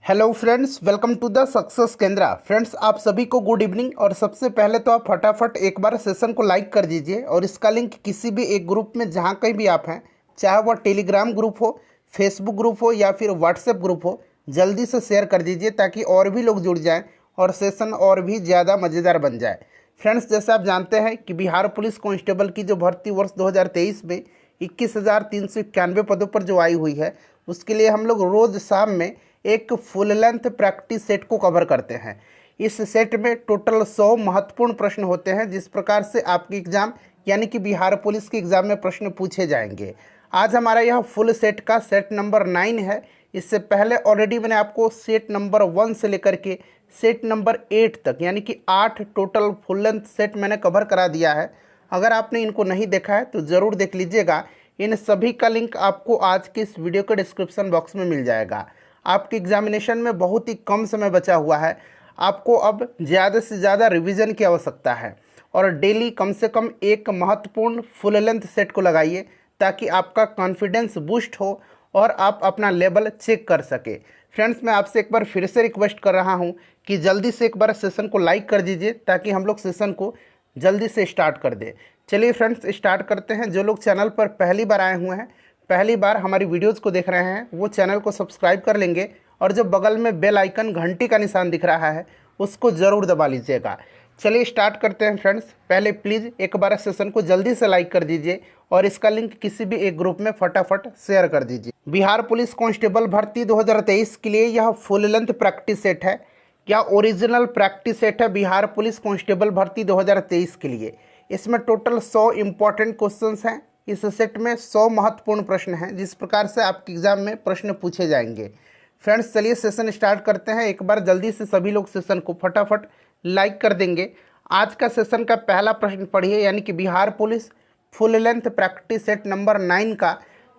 Hello friends, welcome to the success Kendra. Friends, आप सभी को गुड इवनिंग। और सबसे पहले तो आप फटाफट एक बार सेशन को लाइक कर दीजिए और इसका लिंक किसी भी एक ग्रुप में जहाँ कहीं भी आप हैं, चाहे वह टेलीग्राम ग्रुप हो, फेसबुक ग्रुप हो या फिर व्हाट्सएप ग्रुप हो, जल्दी से शेयर कर दीजिए ताकि और भी लोग जुड़ जाएँ और सेशन और भी ज़्यादा मज़ेदार बन जाए। फ्रेंड्स, जैसे आप जानते हैं कि बिहार पुलिस कांस्टेबल की जो भर्ती वर्ष 2023 में 21,391 पदों पर जो आई हुई है, उसके लिए हम लोग रोज़ शाम में एक फुल लेंथ प्रैक्टिस सेट को कवर करते हैं। इस सेट में टोटल 100 महत्वपूर्ण प्रश्न होते हैं, जिस प्रकार से आपके एग्ज़ाम यानी कि बिहार पुलिस के एग्ज़ाम में प्रश्न पूछे जाएंगे। आज हमारा यह फुल सेट का सेट नंबर 9 है। इससे पहले ऑलरेडी मैंने आपको सेट नंबर 1 से लेकर के सेट नंबर 8 तक यानी कि 8 टोटल फुल लेंथ सेट मैंने कवर करा दिया है। अगर आपने इनको नहीं देखा है तो ज़रूर देख लीजिएगा। इन सभी का लिंक आपको आज के इस वीडियो के डिस्क्रिप्शन बॉक्स में मिल जाएगा। आपके एग्जामिनेशन में बहुत ही कम समय बचा हुआ है। आपको अब ज़्यादा से ज़्यादा रिवीजन की आवश्यकता है और डेली कम से कम एक महत्वपूर्ण फुल लेंथ सेट को लगाइए ताकि आपका कॉन्फिडेंस बूस्ट हो और आप अपना लेवल चेक कर सके। फ्रेंड्स, मैं आपसे एक बार फिर से रिक्वेस्ट कर रहा हूं कि जल्दी से एक बार सेशन को लाइक कर दीजिए ताकि हम लोग सेशन को जल्दी से स्टार्ट कर दें। चलिए फ्रेंड्स, स्टार्ट करते हैं। जो लोग चैनल पर पहली बार आए हुए हैं, पहली बार हमारी वीडियोज़ को देख रहे हैं, वो चैनल को सब्सक्राइब कर लेंगे और जो बगल में बेल आइकन घंटी का निशान दिख रहा है उसको ज़रूर दबा लीजिएगा। चलिए स्टार्ट करते हैं फ्रेंड्स। पहले प्लीज़ एक बार सेशन को जल्दी से लाइक कर दीजिए और इसका लिंक किसी भी एक ग्रुप में फटाफट शेयर कर दीजिए। बिहार पुलिस कांस्टेबल भर्ती 2023 के लिए यह फुल लेंथ प्रैक्टिस सेट है या ओरिजिनल प्रैक्टिस सेट है बिहार पुलिस कांस्टेबल भर्ती 2023 के लिए। इसमें टोटल 100 इंपॉर्टेंट क्वेश्चंस हैं। इस सेट में 100 महत्वपूर्ण प्रश्न हैं, जिस प्रकार से आपके एग्जाम में प्रश्न पूछे जाएंगे। फ्रेंड्स, चलिए सेशन स्टार्ट करते हैं। एक बार जल्दी से सभी लोग सेशन को फटाफट लाइक कर देंगे। आज का सेशन का पहला प्रश्न पढ़िए, यानी कि Bihar police full length practice set number 9 का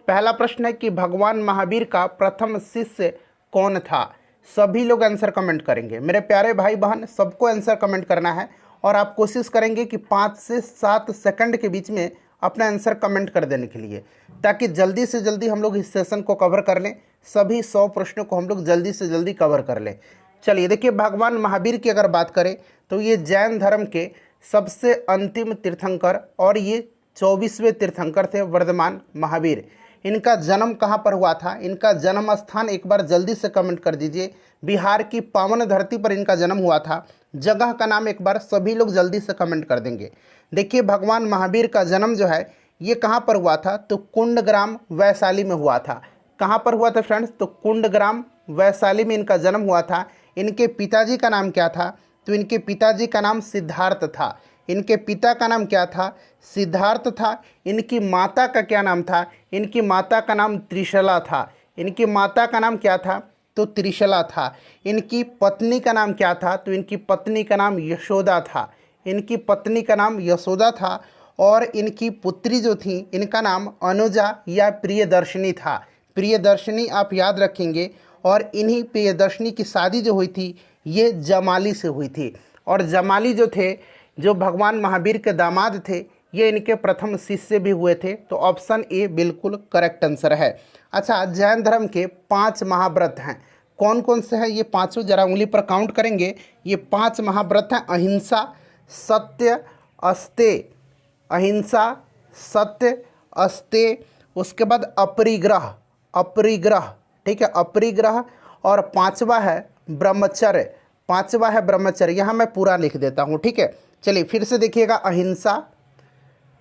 पहला प्रश्न है कि भगवान महावीर का प्रथम शिष्य कौन था। सभी लोग आंसर कमेंट करेंगे। मेरे प्यारे भाई बहन, सबको आंसर कमेंट करना है और आप कोशिश करेंगे कि 5 से 7 सेकंड के बीच में अपना आंसर कमेंट कर देने के लिए, ताकि जल्दी से जल्दी हम लोग इस सेशन को कवर कर लें। सभी 100 प्रश्नों को हम लोग जल्दी से जल्दी कवर कर लें। चलिए देखिए, भगवान महावीर की अगर बात करें तो ये जैन धर्म के सबसे अंतिम तीर्थंकर और ये 24वें तीर्थंकर थे, वर्धमान महावीर। इनका जन्म कहाँ पर हुआ था, इनका जन्म स्थान एक बार जल्दी से कमेंट कर दीजिए। बिहार की पावन धरती पर इनका जन्म हुआ था। जगह का नाम एक बार सभी लोग जल्दी से कमेंट कर देंगे। देखिए, भगवान महावीर का जन्म जो है ये कहाँ पर हुआ था, तो कुंडग्राम वैशाली में हुआ था। कहाँ पर हुआ था फ्रेंड्स, तो कुंडग्राम वैशाली में इनका जन्म हुआ था। इनके पिताजी का नाम क्या था, तो इनके पिताजी का नाम सिद्धार्थ था। इनके पिता का नाम क्या था, सिद्धार्थ था। इनकी माता का क्या नाम था, इनकी माता का नाम त्रिशला था। इनकी माता का नाम क्या था, तो त्रिशला था। इनकी पत्नी का नाम क्या था, तो इनकी पत्नी का नाम यशोदा था। इनकी पत्नी का नाम यशोदा था और इनकी पुत्री जो थी इनका नाम अनुजा या प्रियदर्शनी था। प्रियदर्शनी आप याद रखेंगे। और इन्हीं प्रियदर्शनी की शादी जो हुई थी ये जमाली से हुई थी। और जमाली जो थे, जो भगवान महावीर के दामाद थे, ये इनके प्रथम शिष्य भी हुए थे। तो ऑप्शन ए बिल्कुल करेक्ट आंसर है। अच्छा, जैन धर्म के 5 महाव्रत हैं। कौन कौन से हैं ये पाँचों, जरा उंगली पर काउंट करेंगे। ये 5 महाव्रत हैं। अहिंसा, सत्य, अस्तेय, अहिंसा, सत्य, अस्तेय, उसके बाद अपरिग्रह, अपरिग्रह, ठीक है, अपरिग्रह। और 5वां है ब्रह्मचर्य, 5वां है ब्रह्मचर्य। यहाँ मैं पूरा लिख देता हूँ, ठीक है। चलिए फिर से देखिएगा, अहिंसा,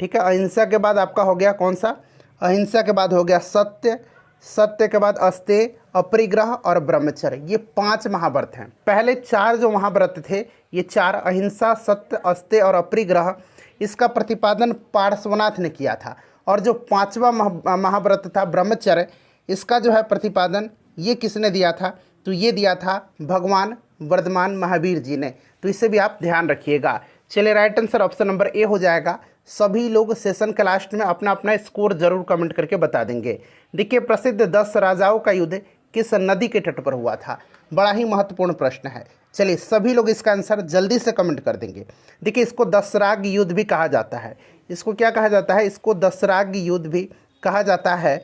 ठीक है, अहिंसा के बाद आपका हो गया कौन सा, अहिंसा के बाद हो गया सत्य, सत्य के बाद अस्तेय, अपरिग्रह और ब्रह्मचर्य। ये 5 महाव्रत हैं। पहले 4 जो महाव्रत थे, ये 4 अहिंसा, सत्य, अस्तेय और अपरिग्रह, इसका प्रतिपादन पार्श्वनाथ ने किया था। और जो 5वां महाव्रत था ब्रह्मचर्य, इसका जो है प्रतिपादन ये किसने दिया था, तो ये दिया था भगवान वर्धमान महावीर जी ने। तो इसे भी आप ध्यान रखिएगा। चलिए, right answer option number A हो जाएगा। सभी लोग सेशन के लास्ट में अपना अपना स्कोर जरूर कमेंट करके बता देंगे। देखिए, प्रसिद्ध 10 राजाओं का युद्ध किस नदी के तट पर हुआ था, बड़ा ही महत्वपूर्ण प्रश्न है। चलिए, सभी लोग इसका आंसर जल्दी से कमेंट कर देंगे। देखिए, इसको दसराग युद्ध भी कहा जाता है। इसको क्या कहा जाता है, इसको दसराग युद्ध भी कहा जाता है।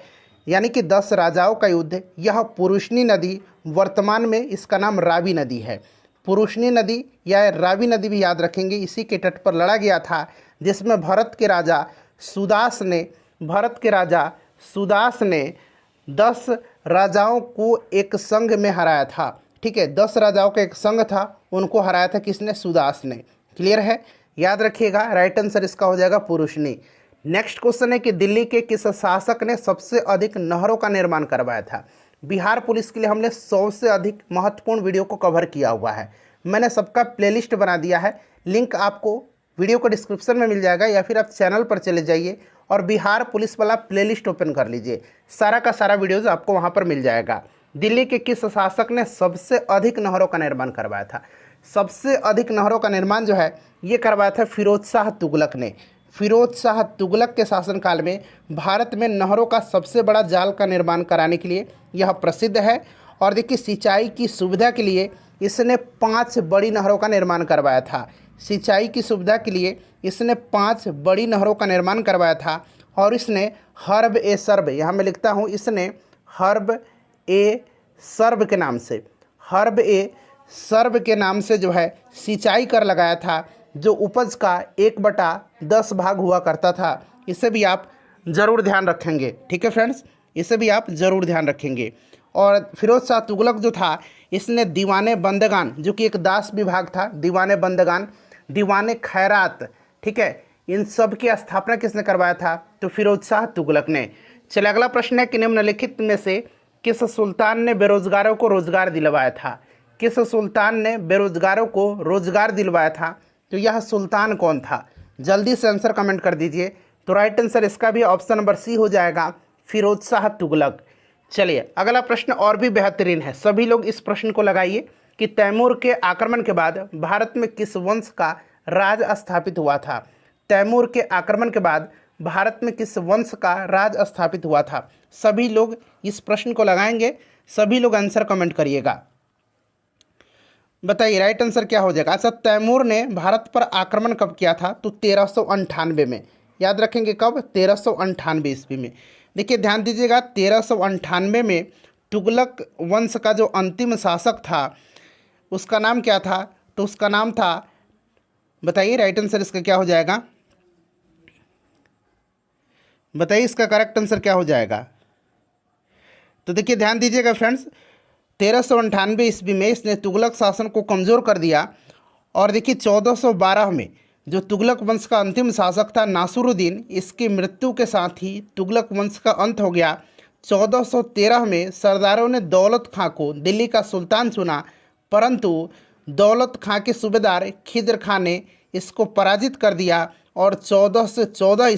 यानी कि 10 राजाओं का युद्ध। यह पुरुषनी नदी, वर्तमान में इसका नाम रावी नदी है। पुरुषनी नदी या रावी नदी भी याद रखेंगे, इसी के तट पर लड़ा गया था, जिसमें भारत के राजा सुदास ने 10 राजाओं को एक संघ में हराया था। ठीक है, 10 राजाओं का एक संघ था, उनको हराया था किसने? सुदास ने। क्लियर है, याद रखिएगा। राइट आंसर इसका हो जाएगा पुरुषनी। नेक्स्ट क्वेश्चन है कि दिल्ली के किस शासक ने सबसे अधिक नहरों का निर्माण करवाया था? बिहार पुलिस के लिए हमने 100 से अधिक महत्वपूर्ण वीडियो को कवर किया हुआ है। मैंने सबका प्लेलिस्ट बना दिया है, लिंक आपको वीडियो को डिस्क्रिप्शन में मिल जाएगा, या फिर आप चैनल पर चले जाइए और बिहार पुलिस वाला प्लेलिस्ट ओपन कर लीजिए, सारा का सारा वीडियोज़ आपको वहाँ पर मिल जाएगा। दिल्ली के किस शासक ने सबसे अधिक नहरों का निर्माण करवाया था? सबसे अधिक नहरों का निर्माण जो है ये करवाया था फिरोज शाह तुगलक ने। फिरोज शाह तुगलक के शासनकाल में भारत में नहरों का सबसे बड़ा जाल का निर्माण कराने के लिए यह प्रसिद्ध है। और देखिए, सिंचाई की सुविधा के लिए इसने 5 बड़ी नहरों का निर्माण करवाया था। सिंचाई की सुविधा के लिए इसने 5 बड़ी नहरों का निर्माण करवाया था। और इसने हर्ब ए सर्ब, यहाँ मैं लिखता हूँ, इसने हर्ब ए सर्ब के नाम से जो है सिंचाई कर लगाया था, जो उपज का 1/10 भाग हुआ करता था। इसे भी आप ज़रूर ध्यान रखेंगे। ठीक है फ्रेंड्स, इसे भी आप ज़रूर ध्यान रखेंगे। और फिरोज शाह तुगलक जो था, इसने दीवाने बंदगान, जो कि एक दास विभाग था, दीवाने बंदगान, दीवाने खैरात, ठीक है, इन सब की स्थापना किसने करवाया था? तो फिरोज शाह तुगलक ने। चलिए अगला प्रश्न है कि निम्नलिखित में से किस सुल्तान ने बेरोजगारों को रोजगार दिलवाया था? किस सुल्तान ने बेरोजगारों को रोजगार दिलवाया था? तो यह सुल्तान कौन था? जल्दी से आंसर कमेंट कर दीजिए। तो राइट आंसर इसका भी ऑप्शन नंबर सी हो जाएगा, फिरोज शाह तुगलक। चलिए अगला प्रश्न और भी बेहतरीन है, सभी लोग इस प्रश्न को लगाइए कि तैमूर के आक्रमण के बाद भारत में किस वंश का राज स्थापित हुआ था? तैमूर के आक्रमण के बाद भारत में किस वंश का राज स्थापित हुआ था? सभी लोग इस प्रश्न को लगाएंगे, सभी लोग आंसर कमेंट करिएगा। बताइए राइट आंसर क्या हो जाएगा। अच्छा, तैमूर ने भारत पर आक्रमण कब किया था? तो 1398 में। याद रखेंगे कब? 1398 ईस्वी में। देखिए ध्यान दीजिएगा, 1398 में तुगलक वंश का जो अंतिम शासक था उसका नाम क्या था? तो उसका नाम था, बताइए राइट आंसर इसका क्या हो जाएगा? बताइए इसका करेक्ट आंसर क्या हो जाएगा? तो देखिए ध्यान दीजिएगा फ्रेंड्स, 1398 ईस्वी में इसने तुगलक शासन को कमज़ोर कर दिया। और देखिए 1412 में जो तुगलक वंश का अंतिम शासक था नासिरुद्दीन, इसकी मृत्यु के साथ ही तुगलक वंश का अंत हो गया। 1413 में सरदारों ने दौलत खां को दिल्ली का सुल्तान चुना, परंतु दौलत खां के सूबेदार खिज्र खां ने इसको पराजित कर दिया। और 1414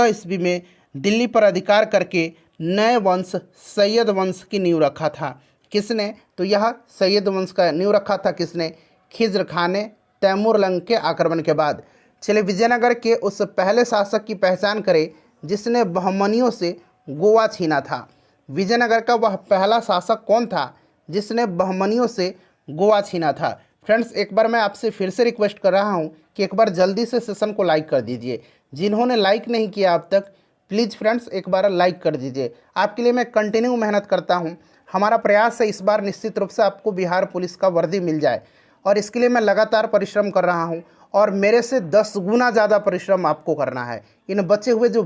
ईस्वी में दिल्ली पर अधिकार करके नए वंश सैयद वंश की नींव रखा था। किसने? तो यह सैयद वंश का नींव रखा था किसने? खिज्र खान ने, तैमूर लंग के आक्रमण के बाद। चलिए विजयनगर के उस पहले शासक की पहचान करें जिसने बहमनियों से गोवा छीना था। विजयनगर का वह पहला शासक कौन था जिसने बहमनियों से गोवा छीना था? फ्रेंड्स एक बार मैं आपसे फिर से रिक्वेस्ट कर रहा हूं कि एक बार जल्दी से सेशन को लाइक कर दीजिए। जिन्होंने लाइक नहीं किया अब तक, प्लीज़ फ्रेंड्स एक बार लाइक कर दीजिए। आपके लिए मैं कंटिन्यू मेहनत करता हूं। हमारा प्रयास है इस बार निश्चित रूप से आपको बिहार पुलिस का वर्दी मिल जाए, और इसके लिए मैं लगातार परिश्रम कर रहा हूं। और मेरे से 10 गुना ज़्यादा परिश्रम आपको करना है। इन बचे हुए जो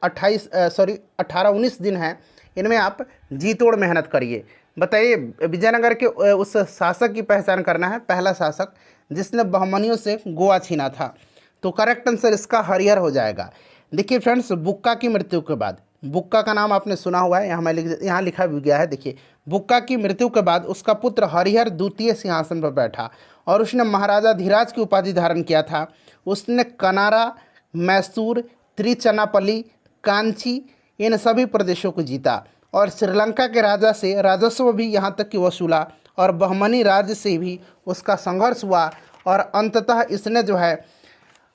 18-19 दिन हैं, इनमें आप जी तोड़ मेहनत करिए। बताइए, विजयनगर के उस शासक की पहचान करना है, पहला शासक जिसने बहमनियों से गोवा छीना था। तो करेक्ट आंसर इसका हरिहर हो जाएगा। देखिए फ्रेंड्स, बुक्का की मृत्यु के बाद, बुक्का का नाम आपने सुना हुआ है, यहाँ लिखा भी गया है। देखिए, बुक्का की मृत्यु के बाद उसका पुत्र हरिहर द्वितीय सिंहासन पर बैठा और उसने महाराजा धीराज की उपाधि धारण किया था। उसने कनारा, मैसूर, त्रिचनापल्ली, कांची इन सभी प्रदेशों को जीता और श्रीलंका के राजा से राजस्व भी यहाँ तक कि वसूला, और बहमनी राज्य से भी उसका संघर्ष हुआ। और अंततः इसने जो है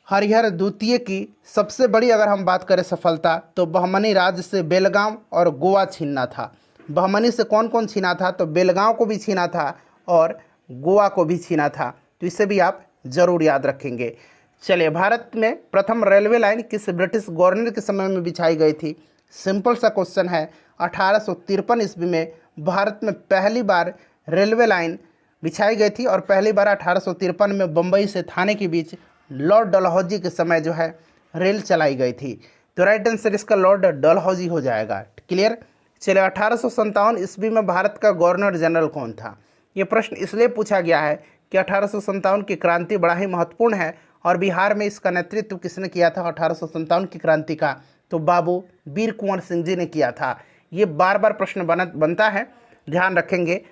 हरिहर द्वितीय की सबसे बड़ी अगर हम बात करें सफलता, तो बहमनी राज्य से बेलगांव और गोवा छीनना था। बहमनी से कौन कौन छीना था? तो बेलगांव को भी छीना था और गोवा को भी छीना था। तो इसे भी आप जरूर याद रखेंगे। चलिए, भारत में प्रथम रेलवे लाइन किस ब्रिटिश गवर्नर के समय में बिछाई गई थी? सिंपल सा क्वेश्चन है। 1853 ईस्वी में भारत में पहली बार रेलवे लाइन बिछाई गई थी और पहली बार 1853 में बम्बई से थाने के बीच लॉर्ड डलहौजी के समय जो है रेल चलाई गई थी। तो राइट आंसर इसका लॉर्ड डलहौजी हो जाएगा। क्लियर। चलिए 1857 ईस्वी में भारत का गवर्नर जनरल कौन था? ये प्रश्न इसलिए पूछा गया है कि 1857 की क्रांति बड़ा ही महत्वपूर्ण है और बिहार में इसका नेतृत्व किसने किया था 1857 की क्रांति का? तो बाबू वीर कुंवर सिंह जी ने किया था। ये बार बार प्रश्न बनता है, ध्यान रखेंगे।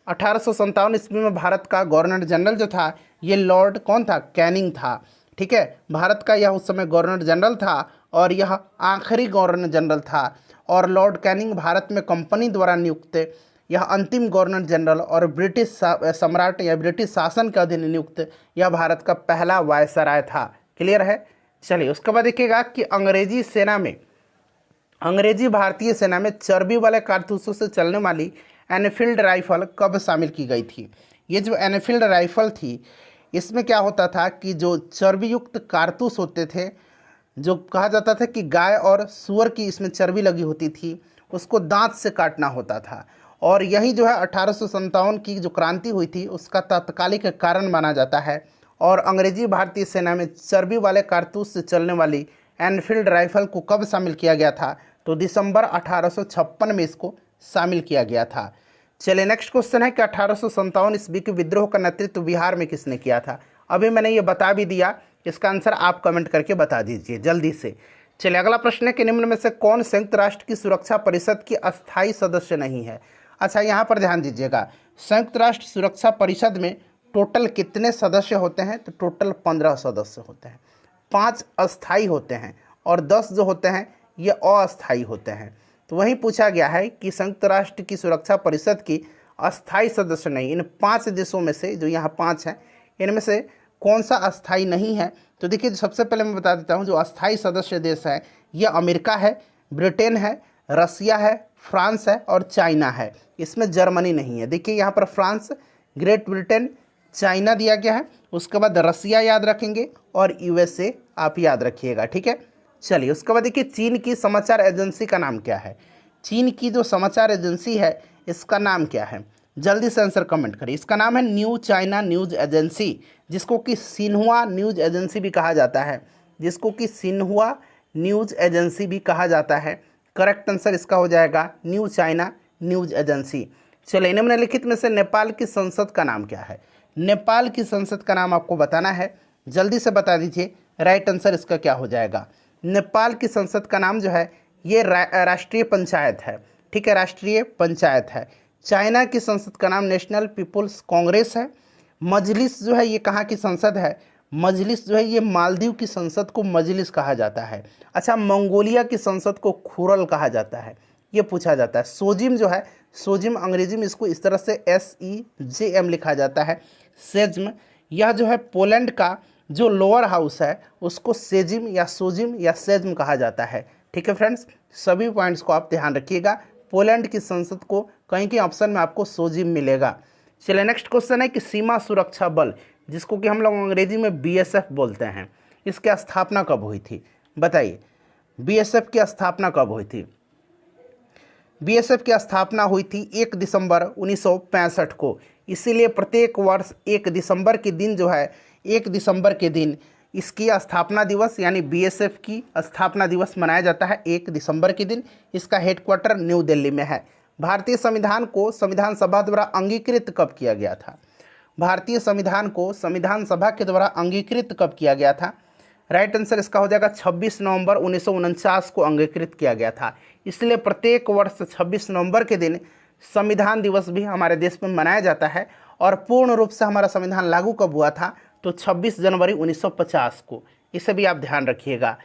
1857 ईस्वी में भारत का गवर्नर जनरल जो था ये लॉर्ड कौन था? कैनिंग था। ठीक है, भारत का यह उस समय गवर्नर जनरल था और यह आखिरी गवर्नर जनरल था। और लॉर्ड कैनिंग भारत में कंपनी द्वारा नियुक्त यह अंतिम गवर्नर जनरल और ब्रिटिश सम्राट या ब्रिटिश शासन के अधीन नियुक्त यह भारत का पहला वायसराय था। क्लियर है। चलिए उसके बाद देखिएगा कि अंग्रेजी भारतीय सेना में चर्बी वाले कारतूसों से चलने वाली एनफील्ड राइफल कब शामिल की गई थी? ये जो एनफील्ड राइफल थी इसमें क्या होता था कि जो चर्बी युक्त कारतूस होते थे, जो कहा जाता था कि गाय और सूअर की इसमें चर्बी लगी होती थी, उसको दांत से काटना होता था। और यही जो है 1857 की जो क्रांति हुई थी उसका तात्कालिक कारण माना जाता है। और अंग्रेजी भारतीय सेना में चर्बी वाले कारतूस से चलने वाली एनफील्ड राइफल को कब शामिल किया गया था? तो दिसंबर 1856 में इसको शामिल किया गया था। चलिए नेक्स्ट क्वेश्चन है कि 1857 ईस्वी के विद्रोह का नेतृत्व बिहार में किसने किया था? अभी मैंने ये बता भी दिया, इसका आंसर आप कमेंट करके बता दीजिए जल्दी से। चलिए अगला प्रश्न है कि निम्न में से कौन संयुक्त राष्ट्र की सुरक्षा परिषद की अस्थायी सदस्य नहीं है? अच्छा, यहाँ पर ध्यान दीजिएगा, संयुक्त राष्ट्र सुरक्षा परिषद में टोटल कितने सदस्य होते हैं? तो टोटल 15 सदस्य होते हैं। 5 अस्थायी होते हैं और 10 जो होते हैं ये अस्थायी होते हैं। तो वही पूछा गया है कि संयुक्त राष्ट्र की सुरक्षा परिषद की अस्थायी सदस्य नहीं, इन 5 देशों में से, जो यहाँ 5 हैं, इनमें से कौन सा अस्थायी नहीं है? तो देखिए सबसे पहले मैं बता देता हूँ, जो अस्थायी सदस्य देश है यह अमेरिका है, ब्रिटेन है, रसिया है, फ्रांस है और चाइना है। इसमें जर्मनी नहीं है। देखिए यहाँ पर फ्रांस, ग्रेट ब्रिटेन, चाइना दिया गया है, उसके बाद रसिया याद रखेंगे और यूएसए आप याद रखिएगा। ठीक है। चलिए उसके बाद देखिए चीन की समाचार एजेंसी का नाम क्या है? चीन की जो समाचार एजेंसी है इसका नाम क्या है? जल्दी से आंसर कमेंट करिए। इसका नाम है न्यू चाइना न्यूज़ एजेंसी, जिसको कि सिन्हुआ न्यूज़ एजेंसी भी कहा जाता है, जिसको कि सिन्हुआ न्यूज़ एजेंसी भी कहा जाता है। करेक्ट आंसर इसका हो जाएगा न्यू चाइना न्यूज़ एजेंसी। चलिए निम्नलिखित में से नेपाल की संसद का नाम क्या है? नेपाल की संसद का नाम आपको बताना है, जल्दी से बता दीजिए। राइट आंसर इसका क्या हो जाएगा? नेपाल की संसद का नाम जो है ये राष्ट्रीय पंचायत है। ठीक है, राष्ट्रीय पंचायत है। चाइना की संसद का नाम नेशनल पीपुल्स कांग्रेस है। मजलिस जो है ये कहाँ की संसद है? मजलिस जो है ये मालदीव की संसद को मजलिस कहा जाता है। अच्छा, मंगोलिया की संसद को खुरल कहा जाता है, ये पूछा जाता है। सोजिम जो है, सोजिम अंग्रेजी में इसको इस तरह से SEJM लिखा जाता है, सेज्म। यह जो है पोलैंड का जो लोअर हाउस है उसको सेजिम या सोजिम या सेज्म कहा जाता है। ठीक है फ्रेंड्स, सभी पॉइंट्स को आप ध्यान रखिएगा। पोलैंड की संसद को कहीं ऑप्शन में आपको सोजिम मिलेगा। चलिए नेक्स्ट क्वेश्चन है कि सीमा सुरक्षा बल, जिसको कि हम लोग अंग्रेजी में BSF बोलते हैं, इसकी स्थापना कब हुई थी? बताइए, BSF की स्थापना कब हुई थी? BSF की स्थापना हुई थी 1 दिसंबर 1965 को। इसीलिए प्रत्येक वर्ष 1 दिसंबर के दिन जो है, 1 दिसंबर के दिन इसकी स्थापना दिवस यानी BSF की स्थापना दिवस मनाया जाता है 1 दिसंबर के दिन। इसका हेडक्वार्टर न्यू दिल्ली में है। भारतीय संविधान को संविधान सभा द्वारा अंगीकृत कब किया गया था? भारतीय संविधान को संविधान सभा के द्वारा अंगीकृत कब किया गया था? राइट आंसर इसका हो जाएगा 26 नवंबर 1949 को अंगीकृत किया गया था। इसलिए प्रत्येक वर्ष 26 नवंबर के दिन संविधान दिवस भी हमारे देश में मनाया जाता है। और पूर्ण रूप से हमारा संविधान लागू कब हुआ था? तो 26 जनवरी 1950 को। इसे भी आप ध्यान रखिएगा।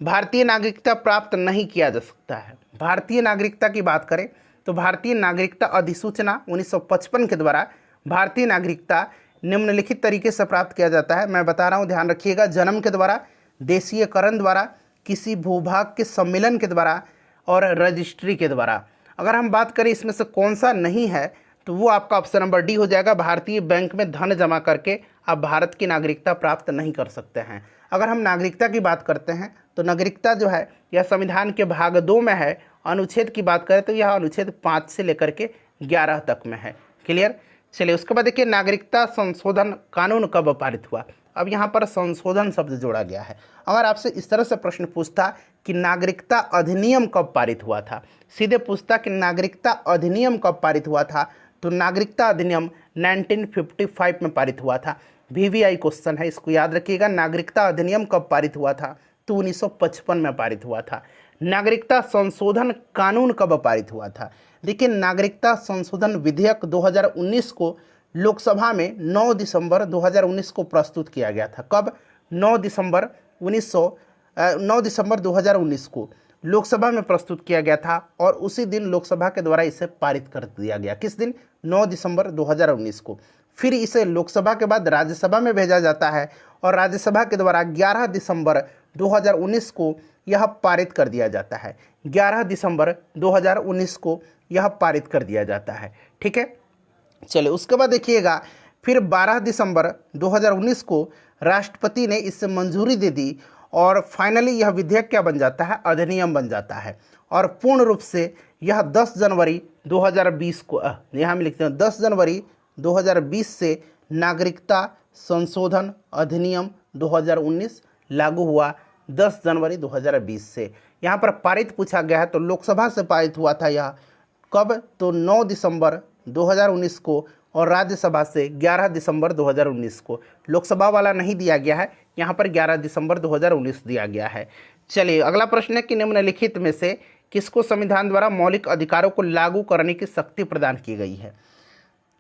भारतीय नागरिकता प्राप्त नहीं किया जा सकता है। भारतीय नागरिकता की बात करें तो भारतीय नागरिकता अधिसूचना 1955 के द्वारा भारतीय नागरिकता निम्नलिखित तरीके से प्राप्त किया जाता है। मैं बता रहा हूँ, ध्यान रखिएगा। जन्म के द्वारा, देशीयकरण द्वारा, किसी भूभाग के सम्मेलन के द्वारा और रजिस्ट्री के द्वारा। अगर हम बात करें इसमें से कौन सा नहीं है तो वो आपका ऑप्शन नंबर डी हो जाएगा। भारतीय बैंक में धन जमा करके आप भारत की नागरिकता प्राप्त नहीं कर सकते हैं। अगर हम नागरिकता की बात करते हैं तो नागरिकता जो है यह संविधान के भाग 2 में है। अनुच्छेद की बात करें तो यह अनुच्छेद 5 से लेकर के 11 तक में है। क्लियर। चलिए उसके बाद देखिए नागरिकता संशोधन कानून कब पारित हुआ। अब यहाँ पर संशोधन शब्द जोड़ा गया है। अगर आपसे इस तरह से प्रश्न पूछता कि नागरिकता अधिनियम कब पारित हुआ था, सीधे पूछता कि नागरिकता अधिनियम कब पारित हुआ था, तो नागरिकता अधिनियम 1955 में पारित हुआ था। VVI क्वेश्चन है, इसको याद रखिएगा। नागरिकता अधिनियम कब पारित हुआ था, तो 1955 में पारित हुआ था। नागरिकता संशोधन कानून कब पारित हुआ था। देखिए नागरिकता संशोधन विधेयक 2019 को लोकसभा में 9 दिसंबर 2019 को प्रस्तुत किया गया था। कब? 9 दिसंबर 2019 को लोकसभा में प्रस्तुत किया गया था और उसी दिन लोकसभा के द्वारा इसे पारित कर दिया गया। किस दिन? 9 दिसंबर 2019 को। फिर इसे लोकसभा के बाद राज्यसभा में भेजा जाता है और राज्यसभा के द्वारा 11 दिसंबर 2019 को यह पारित कर दिया जाता है। 11 दिसंबर 2019 को यह पारित कर दिया जाता है। ठीक है। चलिए उसके बाद देखिएगा फिर 12 दिसंबर 2019 को राष्ट्रपति ने इससे मंजूरी दे दी और फाइनली यह विधेयक क्या बन जाता है? अधिनियम बन जाता है। और पूर्ण रूप से यह 10 जनवरी 2020 को यहाँ में लिखते हैं 10 जनवरी 2020 से नागरिकता संशोधन अधिनियम 2019 लागू हुआ। 10 जनवरी 2020 से यहाँ पर पारित पूछा गया है तो लोकसभा से पारित हुआ था यह। कब? तो 9 दिसंबर 2019 को और राज्यसभा से 11 दिसंबर 2019 को। लोकसभा वाला नहीं दिया गया है, यहाँ पर 11 दिसंबर 2019 दिया गया है। चलिए अगला प्रश्न है कि निम्नलिखित में से किसको संविधान द्वारा मौलिक अधिकारों को लागू करने की शक्ति प्रदान की गई है।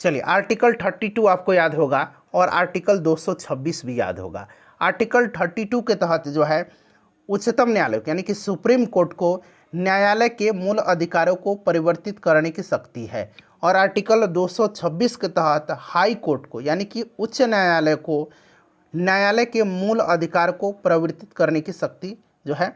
चलिए आर्टिकल 32 आपको याद होगा और आर्टिकल 226 भी याद होगा। आर्टिकल 32 के तहत जो है उच्चतम न्यायालय यानी कि सुप्रीम कोर्ट को न्यायालय के मूल अधिकारों को परिवर्तित करने की शक्ति है और आर्टिकल 226 के तहत हाई कोर्ट को यानी कि उच्च न्यायालय को न्यायालय के मूल अधिकार को परिवर्तित करने की शक्ति जो है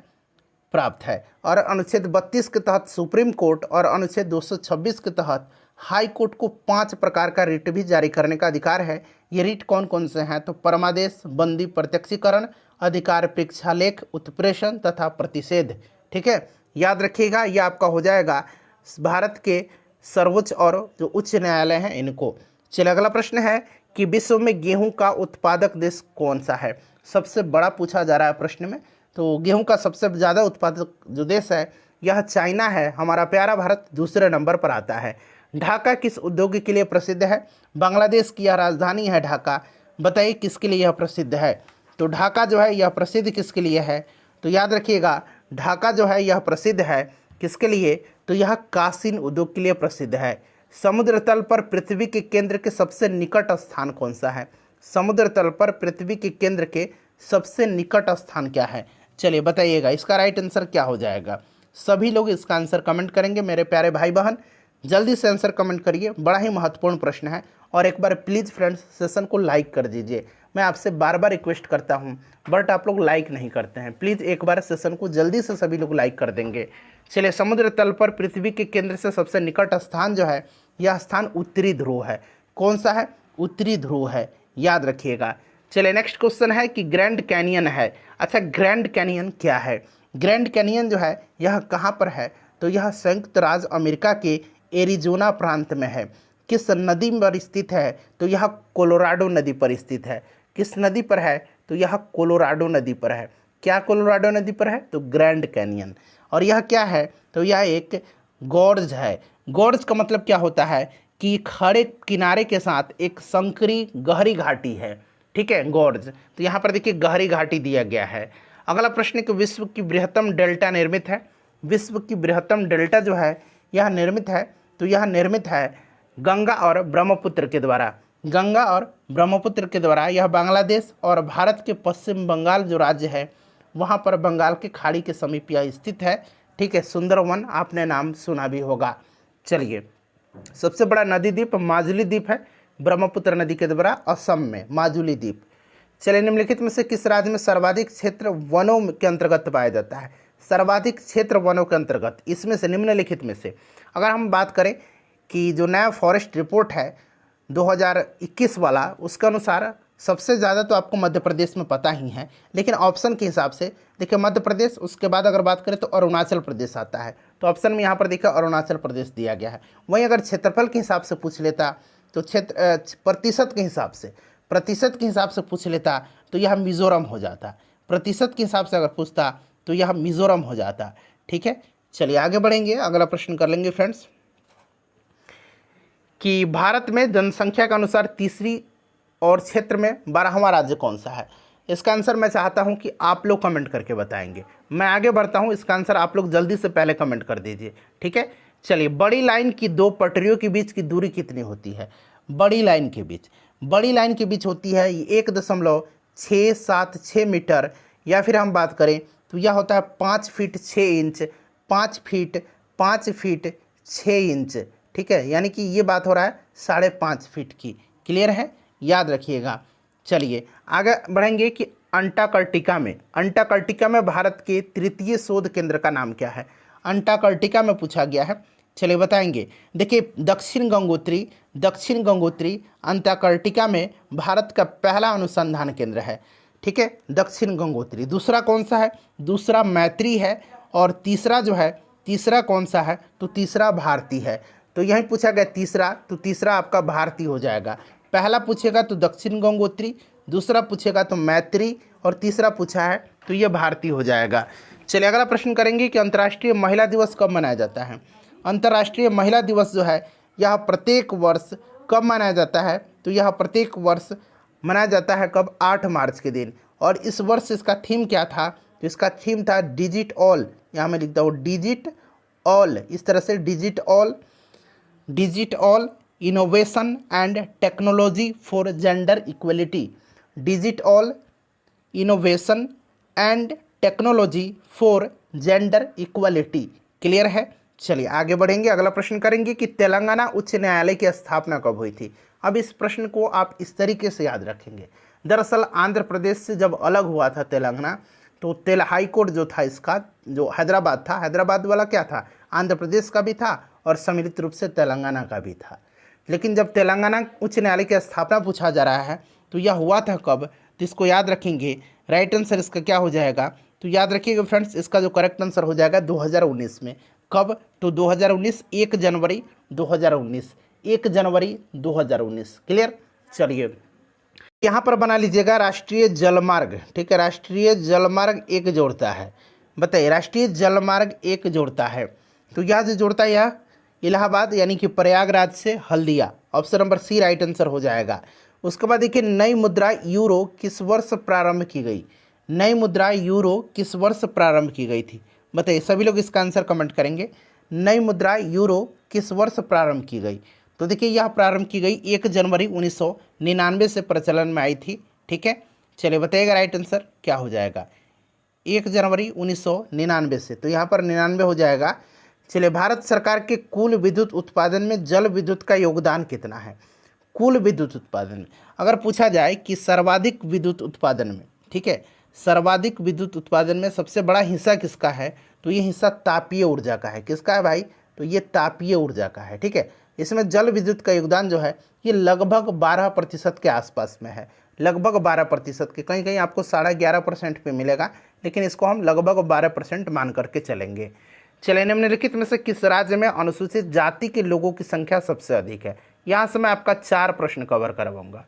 प्राप्त है। और अनुच्छेद 32 के तहत सुप्रीम कोर्ट और अनुच्छेद 226 के तहत हाई कोर्ट को 5 प्रकार का रिट भी जारी करने का अधिकार है। ये रिट कौन कौन से हैं? तो परमादेश, बंदी प्रत्यक्षीकरण, अधिकार प्रेक्षालेख, उत्प्रेषण तथा प्रतिषेध। ठीक है, याद रखिएगा, ये आपका हो जाएगा भारत के सर्वोच्च और जो उच्च न्यायालय हैं इनको। चलिए अगला प्रश्न है कि विश्व में गेहूं का उत्पादक देश कौन सा है। सबसे बड़ा पूछा जा रहा है प्रश्न में, तो गेहूं का सबसे ज़्यादा उत्पादक जो देश है यह चाइना है। हमारा प्यारा भारत दूसरे नंबर पर आता है। ढाका किस उद्योग के लिए प्रसिद्ध है? बांग्लादेश की यह राजधानी है ढाका। बताइए किसके लिए यह प्रसिद्ध है? तो ढाका जो है यह प्रसिद्ध किसके लिए है? तो याद रखिएगा ढाका जो है यह प्रसिद्ध है किसके लिए? तो यह कासीन उद्योग के लिए प्रसिद्ध है। समुद्र तल पर पृथ्वी के केंद्र के सबसे निकट स्थान कौन सा है? समुद्र तल पर पृथ्वी के केंद्र के सबसे निकट स्थान क्या है? चलिए बताइएगा, इसका राइट आंसर क्या हो जाएगा? सभी लोग इसका आंसर कमेंट करेंगे। मेरे प्यारे भाई बहन जल्दी से आंसर कमेंट करिए, बड़ा ही महत्वपूर्ण प्रश्न है। और एक बार प्लीज़ फ्रेंड्स सेशन को लाइक कर दीजिए। मैं आपसे बार बार रिक्वेस्ट करता हूं बट आप लोग लाइक नहीं करते हैं। प्लीज़ एक बार सेशन को जल्दी से सभी लोग लाइक कर देंगे। चलिए, समुद्र तल पर पृथ्वी के केंद्र से सबसे निकट स्थान जो है यह स्थान उत्तरी ध्रुव है। कौन सा है? उत्तरी ध्रुव है, याद रखिएगा। चलिए नेक्स्ट क्वेश्चन है कि ग्रैंड कैनियन है। अच्छा, ग्रैंड कैनियन क्या है? ग्रैंड कैनियन जो है यह कहाँ पर है? तो यह संयुक्त राज्य अमेरिका के एरिजोना प्रांत में है। किस नदी पर स्थित है? तो यह कोलोराडो नदी पर स्थित है। किस नदी पर है? तो यह कोलोराडो नदी पर है। क्या कोलोराडो नदी पर है? तो ग्रैंड कैनियन। और यह क्या है? तो यह एक गॉर्ज है। गॉर्ज का मतलब क्या होता है कि खड़े किनारे के साथ एक संकरी गहरी घाटी है। ठीक है, गॉर्ज। तो यहाँ पर देखिए गहरी घाटी दिया गया है। अगला प्रश्न कि विश्व की बृहत्तम डेल्टा निर्मित है। विश्व की बृहत्तम डेल्टा जो है यह निर्मित है, तो यह निर्मित है गंगा और ब्रह्मपुत्र के द्वारा। गंगा और ब्रह्मपुत्र के द्वारा यह बांग्लादेश और भारत के पश्चिम बंगाल जो राज्य है वहाँ पर बंगाल के खाड़ी के समीप यह स्थित है। ठीक है, सुंदरवन आपने नाम सुना भी होगा। चलिए, सबसे बड़ा नदी द्वीप माजुली द्वीप है ब्रह्मपुत्र नदी के द्वारा असम में, माजुली द्वीप। चलिए, निम्नलिखित में से किस राज्य में सर्वाधिक क्षेत्र वनों के अंतर्गत पाया जाता है? सर्वाधिक क्षेत्र वनों के अंतर्गत इसमें से निम्नलिखित में से अगर हम बात करें कि जो नया फॉरेस्ट रिपोर्ट है 2021 वाला, उसके अनुसार सबसे ज़्यादा तो आपको मध्य प्रदेश में पता ही है, लेकिन ऑप्शन के हिसाब से देखिए मध्य प्रदेश, उसके बाद अगर बात करें तो अरुणाचल प्रदेश आता है। तो ऑप्शन में यहाँ पर देखिए अरुणाचल प्रदेश दिया गया है। वहीं अगर क्षेत्रफल के हिसाब से पूछ लेता तो प्रतिशत के हिसाब से पूछ लेता तो यह मिजोरम हो जाता। प्रतिशत के हिसाब से अगर पूछता तो यह मिजोरम हो जाता। ठीक है, चलिए आगे बढ़ेंगे, अगला प्रश्न कर लेंगे फ्रेंड्स कि भारत में जनसंख्या के अनुसार तीसरी और क्षेत्र में 12वां राज्य कौन सा है। इसका आंसर मैं चाहता हूं कि आप लोग कमेंट करके बताएंगे। मैं आगे बढ़ता हूं, इसका आंसर आप लोग जल्दी से पहले कमेंट कर दीजिए। ठीक है, चलिए बड़ी लाइन की दो पटरियों के बीच की दूरी कितनी होती है। बड़ी लाइन के बीच होती है 1.676 मीटर, या फिर हम बात करें तो यह होता है 5 फीट 6 इंच, 5 फीट 6 इंच। ठीक है, यानी कि ये बात हो रहा है 5.5 फीट की। क्लियर है, याद रखिएगा। चलिए आगे बढ़ेंगे कि अंटार्कटिका में भारत के तृतीय शोध केंद्र का नाम क्या है। अंटार्कटिका में पूछा गया है, चलिए बताएंगे। देखिए दक्षिण गंगोत्री अंटार्कटिका में भारत का पहला अनुसंधान केंद्र है। ठीक है, दक्षिण गंगोत्री। दूसरा कौन सा है, दूसरा मैत्री है, और तीसरा कौन सा है, तो तीसरा भारती है। तो यही पूछा गया तीसरा, तो तीसरा आपका भारती हो जाएगा। पहला पूछेगा तो दक्षिण गंगोत्री, दूसरा पूछेगा तो मैत्री, और तीसरा पूछा है तो ये भारती हो जाएगा। चलिए अगला प्रश्न करेंगे कि अंतर्राष्ट्रीय महिला दिवस कब मनाया जाता है। अंतर्राष्ट्रीय महिला दिवस जो है यह प्रत्येक वर्ष कब मनाया जाता है, तो यह प्रत्येक वर्ष मनाया जाता है कब, 8 मार्च के दिन। और इस वर्ष इसका थीम क्या था, तो इसका थीम था डिजिट ऑल। यहाँ मैं लिखता हूँ डिजिट ऑल, इस तरह से digit all innovation and technology for gender equality. Digit all innovation and technology for gender equality. Clear है, चलिए आगे बढ़ेंगे, अगला प्रश्न करेंगे कि तेलंगाना उच्च न्यायालय की स्थापना कब हुई थी। अब इस प्रश्न को आप इस तरीके से याद रखेंगे। दरअसल आंध्र प्रदेश से जब अलग हुआ था तेलंगाना, तो हाई कोर्ट जो था इसका, जो हैदराबाद था, हैदराबाद वाला क्या था, आंध्र प्रदेश का भी था और सम्मिलित रूप से तेलंगाना का भी था। लेकिन जब तेलंगाना उच्च न्यायालय की स्थापना पूछा जा रहा है तो यह हुआ था कब, तो इसको याद रखेंगे। राइट आंसर इसका क्या हो जाएगा, तो याद रखिएगा फ्रेंड्स, इसका जो करेक्ट आंसर हो जाएगा 2019 में। कब, तो 2019, 1 जनवरी 2019। क्लियर, चलिए यहाँ पर बना लीजिएगा राष्ट्रीय जलमार्ग। ठीक है, राष्ट्रीय जलमार्ग एक जोड़ता है। बताइए, राष्ट्रीय जलमार्ग एक जोड़ता है, तो यह जो जोड़ता है यह इलाहाबाद यानी कि प्रयागराज से Haldia. Option number C right answer हो जाएगा। उसके बाद देखिए नई मुद्रा यूरो किस वर्ष प्रारंभ की गई। नई मुद्रा यूरो किस वर्ष प्रारंभ की गई थी, बताइए, सभी लोग इसका आंसर कमेंट करेंगे। नई मुद्रा यूरो किस वर्ष प्रारंभ की गई, तो देखिए यह प्रारंभ की गई 1 जनवरी 1999 से प्रचलन में आई थी। ठीक है, चलिए बताइएगा राइट आंसर क्या हो जाएगा। 1 जनवरी 1999 से, तो यहाँ पर 99 हो जाएगा। चलिए भारत सरकार के कुल विद्युत उत्पादन में जल विद्युत का योगदान कितना है। कुल विद्युत उत्पादन में अगर पूछा जाए कि सर्वाधिक विद्युत उत्पादन में, ठीक है, सर्वाधिक विद्युत उत्पादन में सबसे बड़ा हिस्सा किसका है, तो ये हिस्सा तापीय ऊर्जा का है। किसका है भाई, तो ये तापीय ऊर्जा का है। ठीक है, इसमें जल विद्युत का योगदान जो है ये लगभग 12% के आसपास में है, लगभग 12% के, कहीं कहीं आपको 11.5% पे मिलेगा, लेकिन इसको हम लगभग 12% मान करके चलेंगे। चलिए निम्नलिखित में से किस राज्य में अनुसूचित जाति के लोगों की संख्या सबसे अधिक है। यहाँ से मैं आपका 4 प्रश्न कवर करवाऊंगा।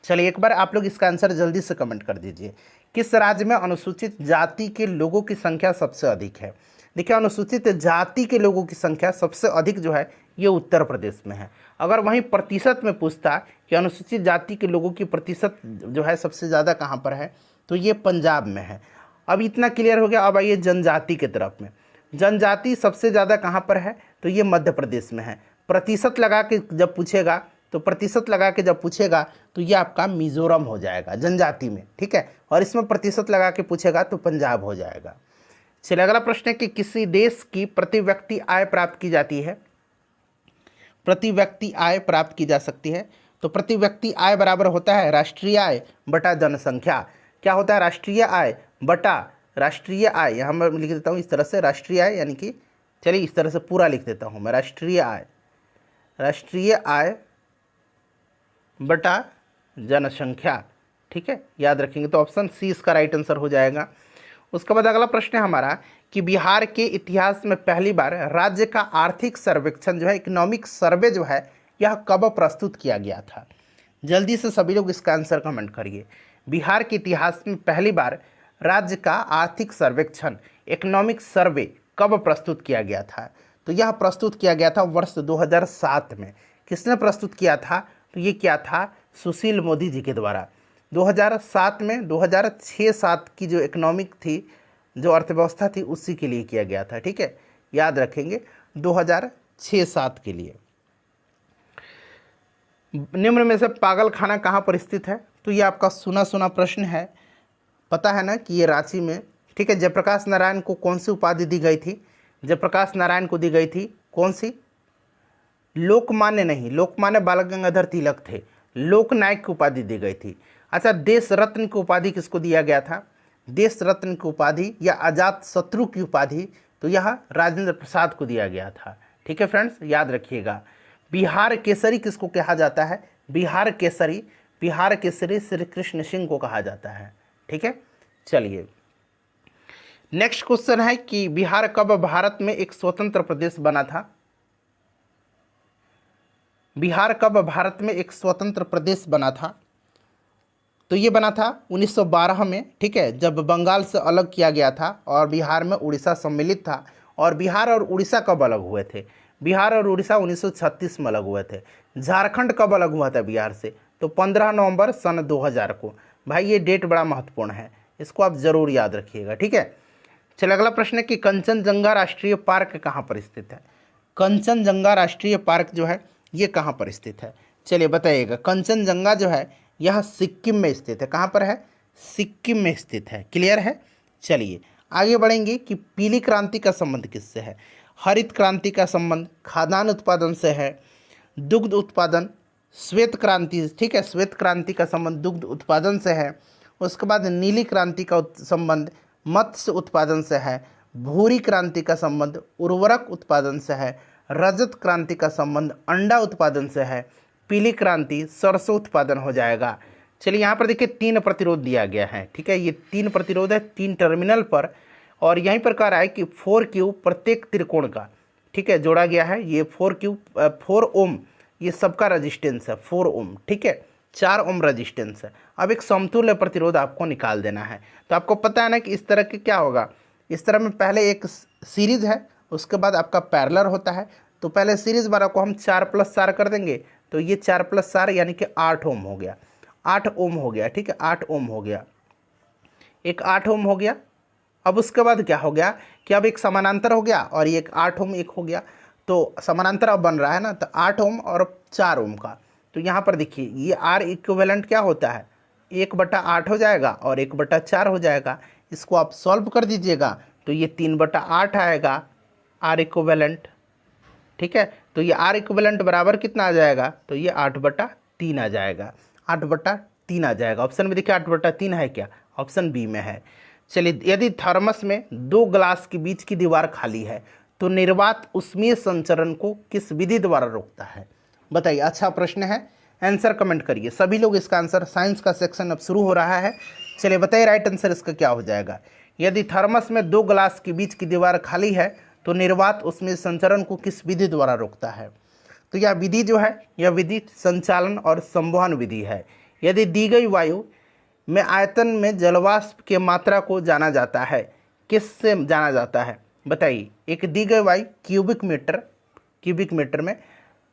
चलिए एक बार आप लोग इसका आंसर जल्दी से कमेंट कर दीजिए। किस राज्य में अनुसूचित जाति के लोगों की संख्या सबसे अधिक है। देखिए अनुसूचित जाति के लोगों की संख्या सबसे अधिक जो है ये उत्तर प्रदेश में है। अगर वहीं प्रतिशत में पूछता कि अनुसूचित जाति के लोगों की प्रतिशत जो है सबसे ज़्यादा कहाँ पर है, तो ये पंजाब में है। अब इतना क्लियर हो गया। अब आइए जनजाति की तरफ में। जनजाति सबसे ज़्यादा कहाँ पर है, तो ये मध्य प्रदेश में है। प्रतिशत लगा के जब पूछेगा तो ये आपका मिजोरम हो जाएगा जनजाति में। ठीक है, और इसमें प्रतिशत लगा के पूछेगा तो पंजाब हो जाएगा। चलिए अगला प्रश्न है कि किसी देश की प्रति व्यक्ति आय प्राप्त की जाती है, प्रति व्यक्ति आय प्राप्त की जा सकती है, तो प्रति व्यक्ति आय बराबर होता है राष्ट्रीय आय बटा जनसंख्या। क्या होता है, राष्ट्रीय आय बटा राष्ट्रीय आय। यहाँ मैं लिख देता हूँ इस तरह से, राष्ट्रीय आय यानी कि, चलिए इस तरह से पूरा लिख देता हूँ मैं, राष्ट्रीय आय बटा जनसंख्या। ठीक है, याद रखेंगे। तो ऑप्शन सी इसका राइट आंसर हो जाएगा। उसके बाद अगला प्रश्न है हमारा कि बिहार के इतिहास में पहली बार राज्य का आर्थिक सर्वेक्षण जो है, इकोनॉमिक सर्वे जो है, यह कब प्रस्तुत किया गया था। जल्दी से सभी लोग इसका आंसर कमेंट करिए। बिहार के इतिहास में पहली बार राज्य का आर्थिक सर्वेक्षण, इकोनॉमिक सर्वे कब प्रस्तुत किया गया था। तो यह प्रस्तुत किया गया था वर्ष 2007 में। किसने प्रस्तुत किया था, तो ये क्या था, सुशील मोदी जी के द्वारा। 2007 में 2006-07 की जो इकोनॉमिक थी, जो अर्थव्यवस्था थी, उसी के लिए किया गया था। ठीक है, याद रखेंगे 2006-07 के लिए। निम्न में से पागल खाना कहाँ पर स्थित है, तो ये आपका सुना सुना प्रश्न है, पता है ना कि ये रांची में। ठीक है, जयप्रकाश नारायण को कौन सी उपाधि दी गई थी, जयप्रकाश नारायण को दी गई थी कौन सी, लोकमान्य नहीं, लोकमान्य बाल गंगाधर तिलक थे, लोकनायक की उपाधि दी गई थी। अच्छा, देश रत्न की उपाधि किसको दिया गया था, देश रत्न की उपाधि या अजात शत्रु की उपाधि, तो यह राजेंद्र प्रसाद को दिया गया था। ठीक है फ्रेंड्स, याद रखिएगा। बिहार केसरी किसको कहा जाता है, बिहार केसरी, बिहार केसरी श्री कृष्ण सिंह को कहा जाता है। ठीक है, चलिए नेक्स्ट क्वेश्चन है कि बिहार कब भारत में एक स्वतंत्र प्रदेश बना था। बिहार कब भारत में एक स्वतंत्र प्रदेश बना था, तो ये बना था 1912 में। ठीक है, जब बंगाल से अलग किया गया था और बिहार में उड़ीसा सम्मिलित था। और बिहार और उड़ीसा कब अलग हुए थे, बिहार और उड़ीसा 1936 में अलग हुए थे। झारखंड कब अलग हुआ था बिहार से, तो 15 नवंबर सन 2000 को। भाई ये डेट बड़ा महत्वपूर्ण है, इसको आप जरूर याद रखिएगा। ठीक है, चलिए अगला प्रश्न है कि कंचनजंगा राष्ट्रीय पार्क कहाँ पर स्थित है। कंचनजंगा राष्ट्रीय पार्क जो है ये कहाँ पर स्थित है, चलिए बताइएगा। कंचनजंगा जो है यह सिक्किम में स्थित है। कहाँ पर है, सिक्किम में स्थित है। क्लियर है, चलिए आगे बढ़ेंगे कि पीली क्रांति का संबंध किससे है। हरित क्रांति का संबंध खाद्यान्न उत्पादन से है, दुग्ध उत्पादन, श्वेत क्रांति, ठीक है, श्वेत क्रांति का संबंध दुग्ध उत्पादन से है। उसके बाद नीली क्रांति का संबंध मत्स्य उत्पादन से है, भूरी क्रांति का संबंध उर्वरक उत्पादन से है, रजत क्रांति का संबंध अंडा उत्पादन से है, पीली क्रांति सरसों उत्पादन हो जाएगा। चलिए यहाँ पर देखिए 3 प्रतिरोध दिया गया है। ठीक है, ये 3 प्रतिरोध है 3 टर्मिनल पर, और यहीं पर कह रहा है कि 4Q प्रत्येक त्रिकोण का, ठीक है, जोड़ा गया है। ये 4Q 4 ओम ये सबका रजिस्टेंस है 4 ओम। ठीक है, 4 ओम रजिस्टेंस है। अब एक समतुल्य प्रतिरोध आपको निकाल देना है। तो आपको पता है ना कि इस तरह के क्या होगा, इस तरह में पहले एक सीरीज है, उसके बाद आपका पैरेलल होता है। तो पहले सीरीज वाला को हम 4 + 4 कर देंगे, तो ये 4 + 4 यानी कि 8 ओम हो गया, 8 ओम हो गया। ठीक है, 8 ओम हो गया, एक 8 ओम हो गया। अब उसके बाद क्या हो गया कि अब एक समानांतर हो गया और ये एक 8 ओम एक हो गया। तो समानांतर अब बन रहा है ना, तो 8 ओम और 4 ओम का। तो यहाँ पर देखिए ये R इक्विवेलेंट क्या होता है, 1/8 हो जाएगा और 1/4 हो जाएगा। इसको आप सॉल्व कर दीजिएगा तो ये 3/8 आएगा R इक्विवेलेंट। ठीक है, तो ये R इक्विवेलेंट बराबर कितना आ जाएगा, तो ये 8/3 आ जाएगा, 8/3 आ जाएगा। ऑप्शन में देखिए 8/3 है क्या, ऑप्शन बी में है। चलिए, यदि थर्मस में 2 ग्लास के बीच की दीवार खाली है तो निर्वात उष्मीय संचरण को किस विधि द्वारा रोकता है, बताइए। अच्छा प्रश्न है, आंसर कमेंट करिए सभी लोग इसका आंसर। साइंस का सेक्शन अब शुरू हो रहा है। चलिए बताइए राइट आंसर इसका क्या हो जाएगा। यदि थर्मस में 2 ग्लास के बीच की दीवार खाली है तो निर्वात उष्मीय संचरण को किस विधि द्वारा रोकता है। तो यह विधि जो है, यह विधि संचालन और संवहन विधि है। यदि दी गई वायु में आयतन में जलवाष्प के मात्रा को जाना जाता है, किससे जाना जाता है बताइए। एक दी गई वायु क्यूबिक मीटर में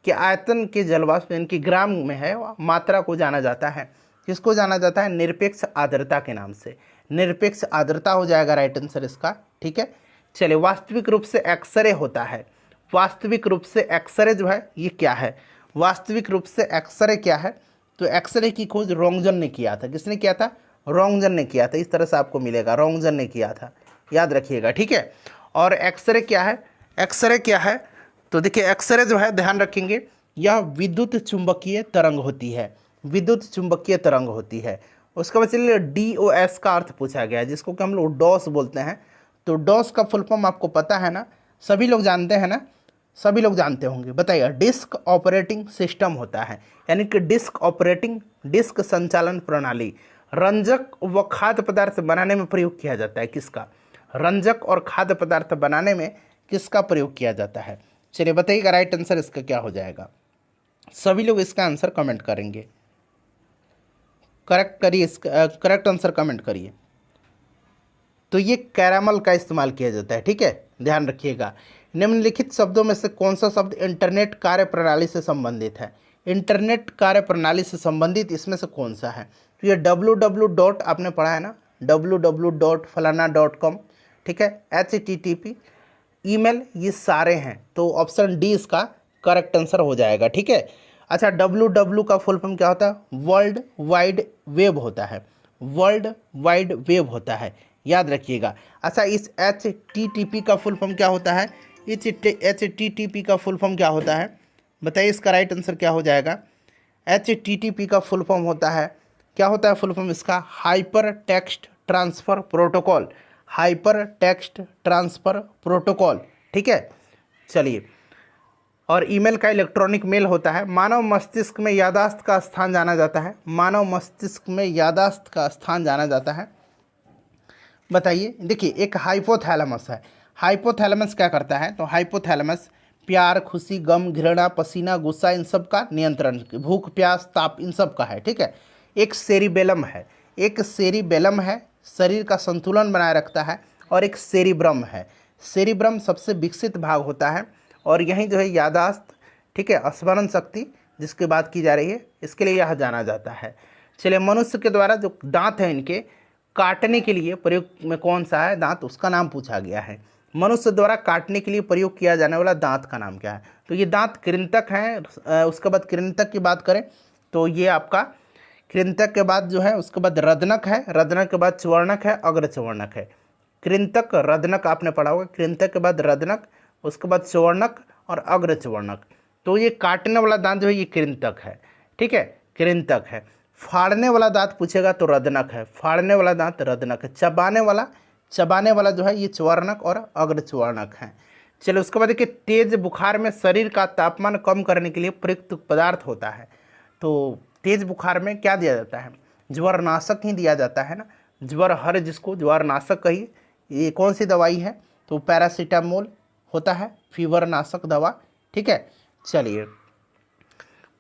कि आयतन के जलवाष्प इनकी ग्राम में है, मात्रा को जाना जाता है, किसको जाना जाता है, निरपेक्ष आर्द्रता के नाम से। निरपेक्ष आर्द्रता हो जाएगा राइट आंसर इसका। ठीक है, चलिए वास्तविक रूप से एक्सरे होता है। वास्तविक रूप से एक्सरे जो है ये क्या है, वास्तविक रूप से एक्सरे क्या है, तो एक्सरे की खोज रोंगजन ने किया था। किसने किया था, रोंगजन ने किया था। इस तरह से आपको मिलेगा, रोंगजन ने किया था, याद रखिएगा। ठीक है, और एक्सरे क्या है, एक्सरे क्या है, तो देखिए एक्सरे जो है ध्यान रखेंगे, यह विद्युत चुंबकीय तरंग होती है, विद्युत चुंबकीय तरंग होती है। उसके बाद चलिए DOS का अर्थ पूछा गया है, जिसको कि हम लोग डॉस बोलते हैं। तो डॉस का फुल फॉर्म आपको पता है ना, सभी लोग जानते हैं ना, सभी लोग जानते होंगे, बताइए। डिस्क ऑपरेटिंग सिस्टम होता है, यानी कि डिस्क ऑपरेटिंग, डिस्क संचालन प्रणाली। रंजक व खाद्य पदार्थ बनाने में प्रयोग किया जाता है किसका? रंजक और खाद्य पदार्थ बनाने में किसका प्रयोग किया जाता है? चलिए बताइएगा राइट आंसर इसका क्या हो जाएगा। सभी लोग इसका आंसर कमेंट करेंगे। करेक्ट करिए, इसका करेक्ट आंसर कमेंट करिए। तो ये कैरामल का इस्तेमाल किया जाता है, ठीक है, ध्यान रखिएगा। निम्नलिखित शब्दों में से कौन सा शब्द इंटरनेट कार्य प्रणाली से संबंधित है? इंटरनेट कार्य प्रणाली से संबंधित इसमें से कौन सा है? तो ये www. आपने पढ़ा है ना, www.फलाना.com, ठीक है, HTTP, ईमेल, ये सारे हैं। तो ऑप्शन डी इसका करेक्ट आंसर हो जाएगा, ठीक है। अच्छा, www का फुल फॉर्म क्या होता है? वर्ल्ड वाइड वेब होता है, वर्ल्ड वाइड वेब होता है, याद रखिएगा। अच्छा, इस HTTP का फुल फॉर्म क्या होता है? इस HTTP का फुल फॉर्म क्या होता है? बताइए, इसका राइट आंसर क्या हो जाएगा? HTTP का फुल फॉर्म होता है, क्या होता है फुल फॉर्म इसका? Hyper text transfer protocol, hyper text transfer protocol, ठीक है। चलिए, और ईमेल का इलेक्ट्रॉनिक मेल होता है। मानव मस्तिष्क में याददाश्त का स्थान जाना जाता है, मानव मस्तिष्क में याददाश्त का स्थान जाना जाता है। बताइए, देखिए, एक हाइपोथैलेमस है। हाइपोथैलेमस क्या करता है? तो हाइपोथैलेमस प्यार, खुशी, गम, घृणा, पसीना, गुस्सा, इन सब का नियंत्रण, भूख, प्यास, ताप, इन सब का है, ठीक है। एक सेरिबेलम है, एक सेरिबेलम है, शरीर का संतुलन बनाए रखता है, और एक सेरिब्रम है। सेरिब्रम सबसे विकसित भाग होता है, और यही जो है याददाश्त, ठीक है, स्मरण शक्ति जिसकी बात की जा रही है, इसके लिए यह जाना जाता है। चलिए, मनुष्य के द्वारा जो दांत हैं इनके काटने के लिए प्रयोग में कौन सा है दांत, उसका नाम पूछा गया है। मनुष्य द्वारा काटने के लिए प्रयोग किया जाने वाला दांत का नाम क्या है? तो ये दांत कृंतक हैं। उसके बाद कृंतक की बात करें तो ये आपका कृंतक के बाद जो है, उसके बाद रदनक है, रदनक के बाद चवर्णक है, अग्रचवर्णक है। कृंतक, रदनक आपने पढ़ा होगा, कृंतक के बाद रदनक, उसके बाद चवर्णक और अग्रचवर्णक। तो ये काटने वाला दांत जो है ये कृंतक है, ठीक है, कृंतक है। फाड़ने वाला दांत पूछेगा तो रदनक है, फाड़ने वाला दांत रदनक है। चबाने वाला जो है ये चवर्णक और अग्रचवर्णक है। चलिए, उसके बाद देखिए, तेज बुखार में शरीर का तापमान कम करने के लिए प्रयुक्त पदार्थ होता है। तो तेज बुखार में क्या दिया जाता है? ज्वरनाशक ही दिया जाता है ना, ज्वर हर जिसको ज्वरनाशक कहिए। ये कौन सी दवाई है? तो पैरासीटामोल होता है, फीवर नाशक दवा, ठीक है। चलिए,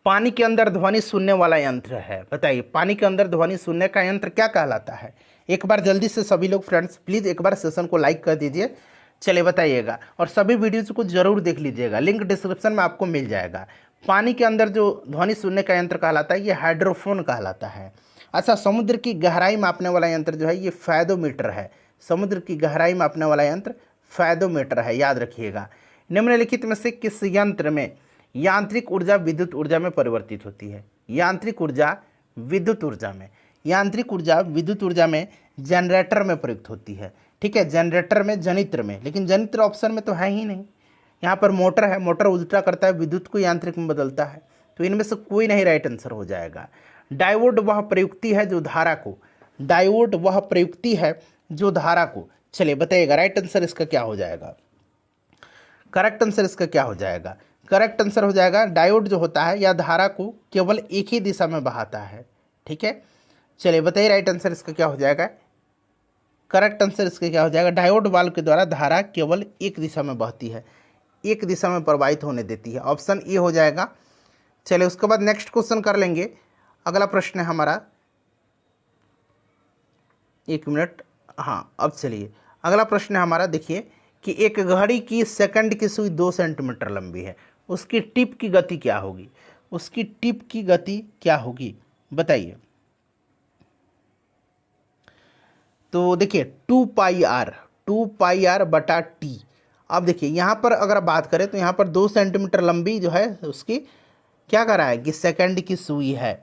पानी के अंदर ध्वनि सुनने वाला यंत्र है। बताइए, पानी के अंदर ध्वनि सुनने का यंत्र क्या कहलाता है? एक बार जल्दी से सभी लोग फ्रेंड्स प्लीज़ एक बार सेशन को लाइक कर दीजिए। चलिए बताइएगा, और सभी वीडियोज़ को जरूर देख लीजिएगा, लिंक डिस्क्रिप्शन में आपको मिल जाएगा। पानी के अंदर जो ध्वनि सुनने का यंत्र कहलाता है ये हाइड्रोफोन कहलाता है। अच्छा, समुद्र की गहराई मापने वाला यंत्र जो है ये फैदोमीटर है। समुद्र की गहराई मापने वाला यंत्र फैदोमीटर है, याद रखिएगा। निम्नलिखित में से किस यंत्र में यांत्रिक ऊर्जा विद्युत ऊर्जा में परिवर्तित होती है? यांत्रिक ऊर्जा विद्युत ऊर्जा में, यांत्रिक ऊर्जा विद्युत ऊर्जा में जनरेटर में प्रयुक्त होती है, ठीक है, जनरेटर में, जनित्र में। लेकिन जनित्र ऑप्शन में तो है ही नहीं, यहाँ पर मोटर है, मोटर उल्टा करता है, विद्युत को यांत्रिक में बदलता है। तो इनमें से कोई नहीं राइट आंसर हो जाएगा। डायोड वह प्रयुक्ति है जो धारा को, डायोड वह प्रयुक्ति है जो धारा को, चलिए बताइएगा राइट आंसर इसका क्या हो जाएगा? करेक्ट आंसर इसका क्या हो जाएगा? करेक्ट आंसर हो जाएगा, डायोड जो होता है यह धारा को केवल एक ही दिशा में बहाता है, ठीक है। चलिए बताइए राइट आंसर इसका क्या हो जाएगा? करेक्ट आंसर इसका क्या हो जाएगा? डायोड वाल्व के द्वारा धारा केवल एक दिशा में बहती है, एक दिशा में प्रवाहित होने देती है, ऑप्शन ए हो जाएगा। चलिए, उसके बाद नेक्स्ट क्वेश्चन कर लेंगे। अगला प्रश्न है हमारा, एक मिनट, हाँ अब चलिए अगला प्रश्न है हमारा। देखिए कि एक घड़ी की सेकंड की सुई 2 सेंटीमीटर लंबी है, उसकी टिप की गति क्या होगी? उसकी टिप की गति क्या होगी बताइए? तो देखिए 2 पाई आर बटा टी। अब देखिए यहाँ पर अगर आप बात करें तो यहाँ पर 2 सेंटीमीटर लंबी जो है उसकी क्या कर रहा है कि सेकंड की सुई है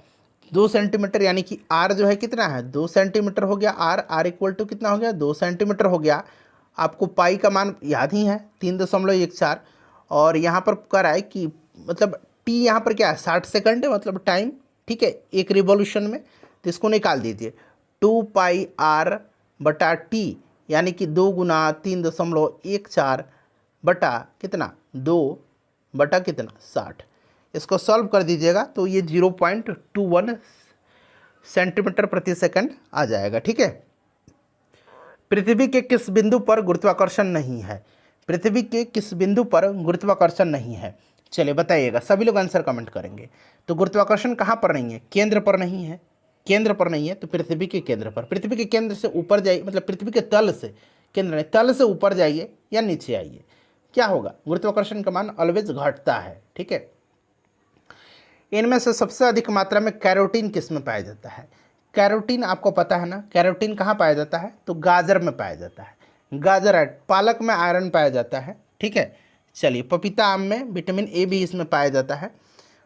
2 सेंटीमीटर, यानी कि आर जो है कितना है 2 सेंटीमीटर हो गया। आर इक्वल टू कितना हो गया 2 सेंटीमीटर हो गया। आपको पाई का मान याद ही है 3.14, और यहाँ पर कह रहा है कि मतलब टी यहाँ पर क्या है 60 सेकंड है, मतलब टाइम, ठीक है, एक रिवॉल्यूशन में। तो इसको निकाल दीजिए 2 पाई आर बटा टी, यानी कि 2 गुना 3.14 बटा कितना 2 बटा कितना 60। इसको सॉल्व कर दीजिएगा तो ये 0.21 सेंटीमीटर प्रति सेकंड आ जाएगा। ठीक है, पृथ्वी के किस बिंदु पर गुरुत्वाकर्षण नहीं है? पृथ्वी के किस बिंदु पर गुरुत्वाकर्षण नहीं है? चलिए बताइएगा, सभी लोग आंसर कमेंट करेंगे। तो गुरुत्वाकर्षण कहाँ पर नहीं है? केंद्र पर नहीं है। केंद्र पर नहीं है तो पृथ्वी के केंद्र पर। पृथ्वी के केंद्र से ऊपर जाइए, मतलब पृथ्वी के तल से, केंद्र नहीं, तल से ऊपर जाइए या नीचे आइए, क्या होगा? गुरुत्वाकर्षण का मान ऑलवेज घटता है। ठीक है, इनमें से सबसे अधिक मात्रा में कैरोटीन किस में पाया जाता है? कैरोटीन आपको पता है ना, कैरोटीन कहाँ पाया जाता है? तो गाजर में पाया जाता है। गाजर है। पालक में आयरन पाया जाता है। ठीक है, चलिए पपीता आम में विटामिन ए भी इसमें पाया जाता है।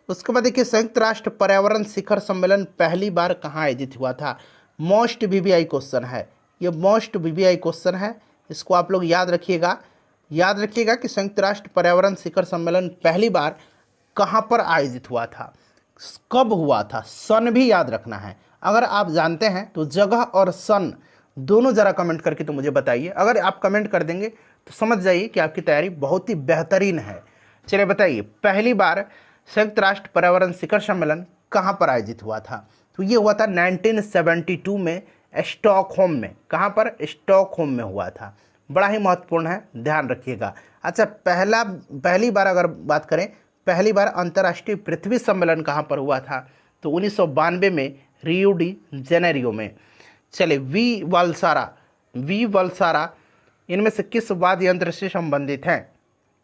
उसके बाद देखिए, संयुक्त राष्ट्र पर्यावरण शिखर सम्मेलन पहली बार कहाँ आयोजित हुआ था? मोस्ट वीवीआई क्वेश्चन है ये, मोस्ट वीवीआई क्वेश्चन है, इसको आप लोग याद रखिएगा। याद रखिएगा कि संयुक्त राष्ट्र पर्यावरण शिखर सम्मेलन पहली बार कहाँ पर आयोजित हुआ था, कब हुआ था, सन भी याद रखना है। अगर आप जानते हैं तो जगह और सन दोनों ज़रा कमेंट करके तो मुझे बताइए। अगर आप कमेंट कर देंगे तो समझ जाइए कि आपकी तैयारी बहुत ही बेहतरीन है। चलिए बताइए, पहली बार संयुक्त राष्ट्र पर्यावरण शिखर सम्मेलन कहाँ पर आयोजित हुआ था? तो ये हुआ था 1972 में स्टॉकहोम में। कहाँ पर? स्टॉकहोम में हुआ था। बड़ा ही महत्वपूर्ण है, ध्यान रखिएगा। अच्छा, पहली बार अगर बात करें, पहली बार अंतर्राष्ट्रीय पृथ्वी सम्मेलन कहाँ पर हुआ था? तो 1992 में रियो डी जेनेरियो में। चले, वी वलसारा इनमें से किस वाद्य यंत्र से संबंधित हैं?